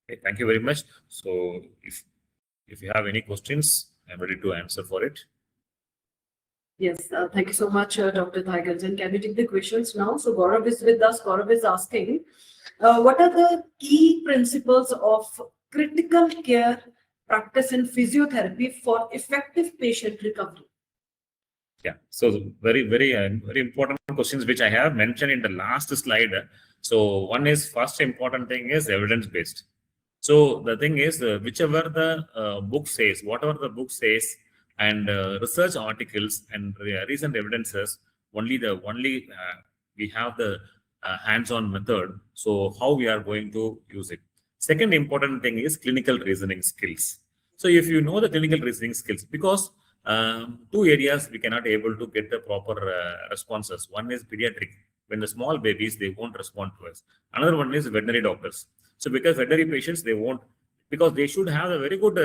Okay, thank you very much. So if you have any questions, I'm ready to answer for it.
Yes, thank you so much, Dr. Thaigaljan. Can we take the questions now? So Gaurav is with us. Gaurav is asking, what are the key principles of critical care practice in physiotherapy for effective patient recovery?
Yeah, so very important questions which I have mentioned in the last slide. So one is first important thing is evidence-based. So the thing is, whichever the book says, whatever the book says, and research articles and recent evidences, only we have the hands-on method. So how we are going to use it. Second important thing is clinical reasoning skills. So if you know the clinical reasoning skills, because 2 areas we cannot able to get the proper responses. One is pediatric. When the small babies, they won't respond to us. Another one is veterinary doctors. So because veterinary patients, they won't, because they should have a very good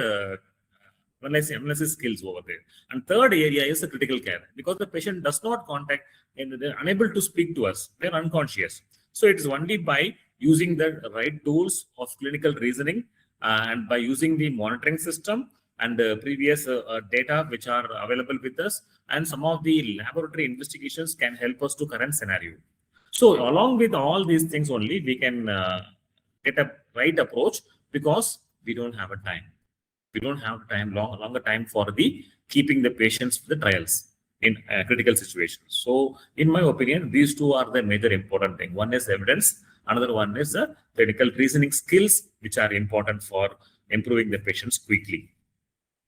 analysis skills over there. And third area is the critical care, because the patient does not contact and they're unable to speak to us. They're unconscious. So it is only by using the right tools of clinical reasoning and by using the monitoring system and the previous data which are available with us, and some of the laboratory investigations can help us to current scenario. So along with all these things only, we can get a right approach, because we don't have a time. We don't have time, longer time for the keeping the patients for the trials in critical situations. So in my opinion, these two are the major important thing. One is evidence, another one is the clinical reasoning skills, which are important for improving the patients quickly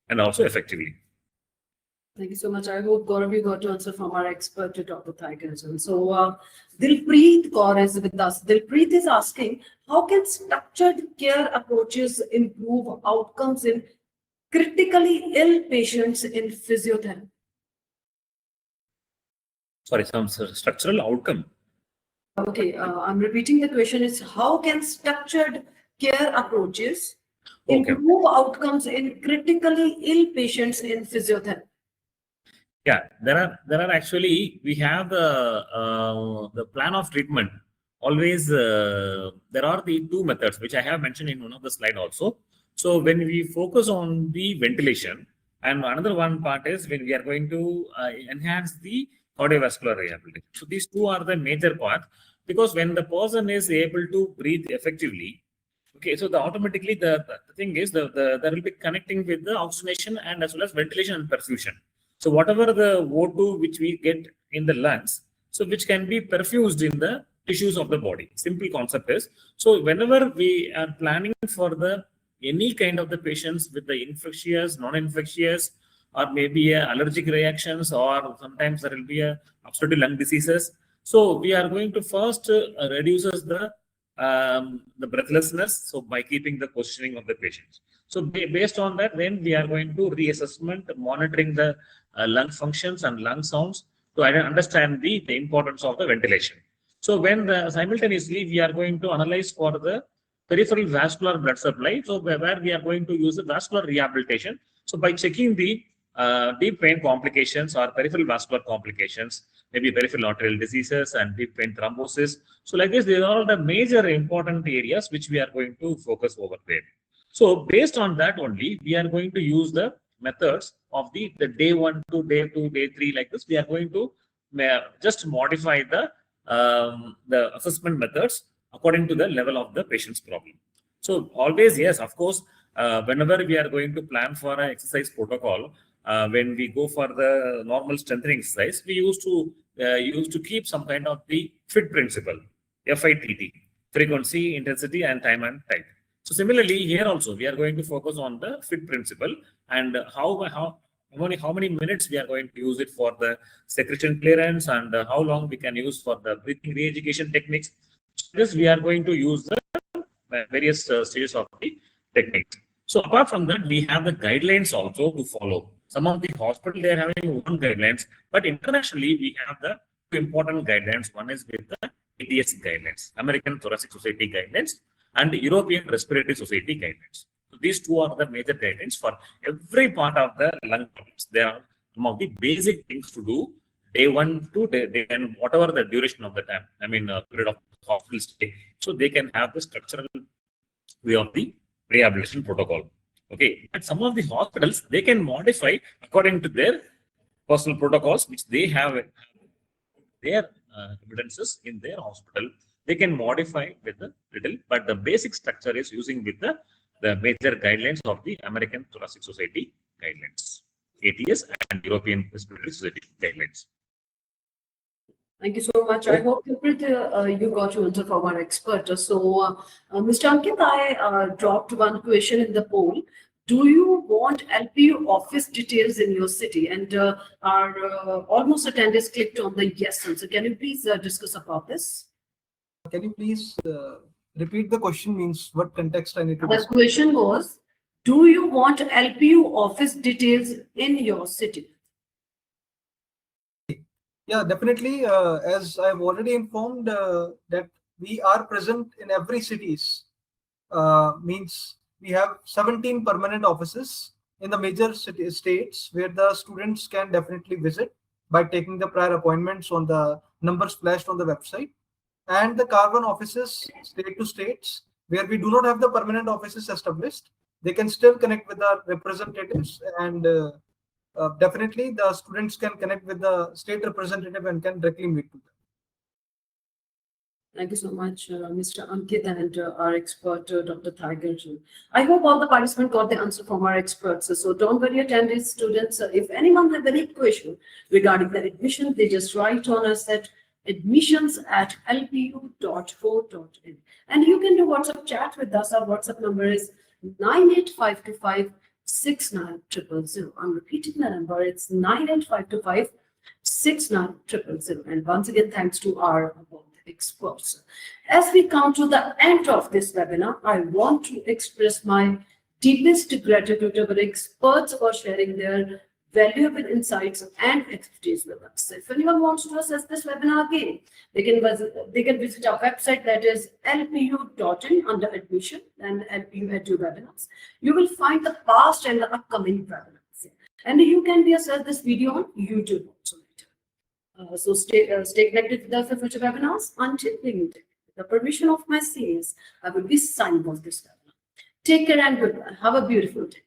and also effectively.
Thank you so much. I hope Gaurav, you got to answer from our expert to Dr. Thaikan as well. So Dilpreet Kaur is with us. Dilpreet is asking, how can structured care approaches improve outcomes in critically ill patients in physiotherapy?
Sorry, some structural outcome.
Okay, I'm repeating the question is, how can structured care approaches improve outcomes in critically ill patients in physiotherapy?
Yeah, there are actually, we have the plan of treatment. Always there are the two methods which I have mentioned in one of the slide also. So when we focus on the ventilation, and another one part is when we are going to enhance the cardiovascular rehabilitation. So these two are the major part, because when the person is able to breathe effectively, okay, so automatically the thing is there will be connecting with the oxygenation and as well as ventilation and perfusion. So whatever the O2 which we get in the lungs, so which can be perfused in the tissues of the body. Simple concept is, so whenever we are planning for any kind of the patients with the infectious, non-infectious, or maybe allergic reactions, or sometimes there will be obstructive lung diseases. So we are going to first reduces the breathlessness, so by keeping the positioning of the patients. So based on that, then we are going to reassessment, monitoring the lung functions and lung sounds to understand the importance of the ventilation. So when simultaneously we are going to analyze for the peripheral vascular blood supply, so where we are going to use the vascular rehabilitation. So by checking the deep vein complications or peripheral vascular complications, maybe peripheral arterial diseases and deep vein thrombosis. So like this, these are all the major important areas which we are going to focus over there. So based on that only, we are going to use the methods of the day 1 to day 2, day 3, like this. We are going to just modify the assessment methods according to the level of the patient's problem. So always, yes, of course, whenever we are going to plan for an exercise protocol, when we go for the normal strengthening exercise, we used to keep some kind of the FIT principle, FITT, frequency, intensity, and time and type. So similarly, here also we are going to focus on the FIT principle and how many minutes we are going to use it for the secretion clearance, and how long we can use for the breathing re-education techniques. This we are going to use the various stages of the technique. So apart from that, we have the guidelines also to follow. Some of the hospitals, they are having one guidelines, but internationally we have the two important guidelines. One is with the ATS guidelines, American Thoracic Society guidelines, and European Respiratory Society guidelines. So these two are the major guidelines for every part of the lung problems. They are some of the basic things to do day 1 to day and whatever the duration of the time, period of hospital stay. So they can have the structural way of the rehabilitation protocol. Okay, and some of the hospitals, they can modify according to their personal protocols, which they have their evidences in their hospital. They can modify with a little, but the basic structure is using with the major guidelines of the American Thoracic Society guidelines, ATS, and European Respiratory Society guidelines.
Thank you so much. I hope you got to answer from our expert. So, Mr. Ankit, I dropped one question in the poll. Do you want LPU office details in your city? And our almost attendees clicked on the yes. So can you please discuss about this?
Can you please repeat the question? Means what context I need to
The question was, do you want LPU office details in your city?
Yeah, definitely. As I've already informed that we are present in every cities. Means we have 17 permanent offices in the major states where the students can definitely visit by taking the prior appointments on the numbers flashed on the website. And the carbon offices state to states where we do not have the permanent offices established. They can still connect with our representatives, and definitely the students can connect with the state representative and can directly meet with them.
Thank you so much, Mr. Ankit and our expert, Dr. Tiger. I hope all the participants got the answer from our experts. So don't worry, attendees, students. If anyone have any question regarding the admission, they just write on us at admissions@lpu.co.in. And you can do WhatsApp chat with us. Our WhatsApp number is 98525 69000. I'm repeating the number. It's 98525 69000. And once again, thanks to our experts. As we come to the end of this webinar, I want to express my deepest gratitude to our experts for sharing their valuable insights and expertise with us. If anyone wants to access this webinar again, they can visit our website, that is lpu.in, under admission and LPU Edu-Webinars. You will find the past and the upcoming webinars. And you can be access this video on YouTube also. So stay connected with us for future webinars. Until we meet, with the permission of my seniors, I will be signing off this webinar. Take care and goodbye. Have a beautiful day.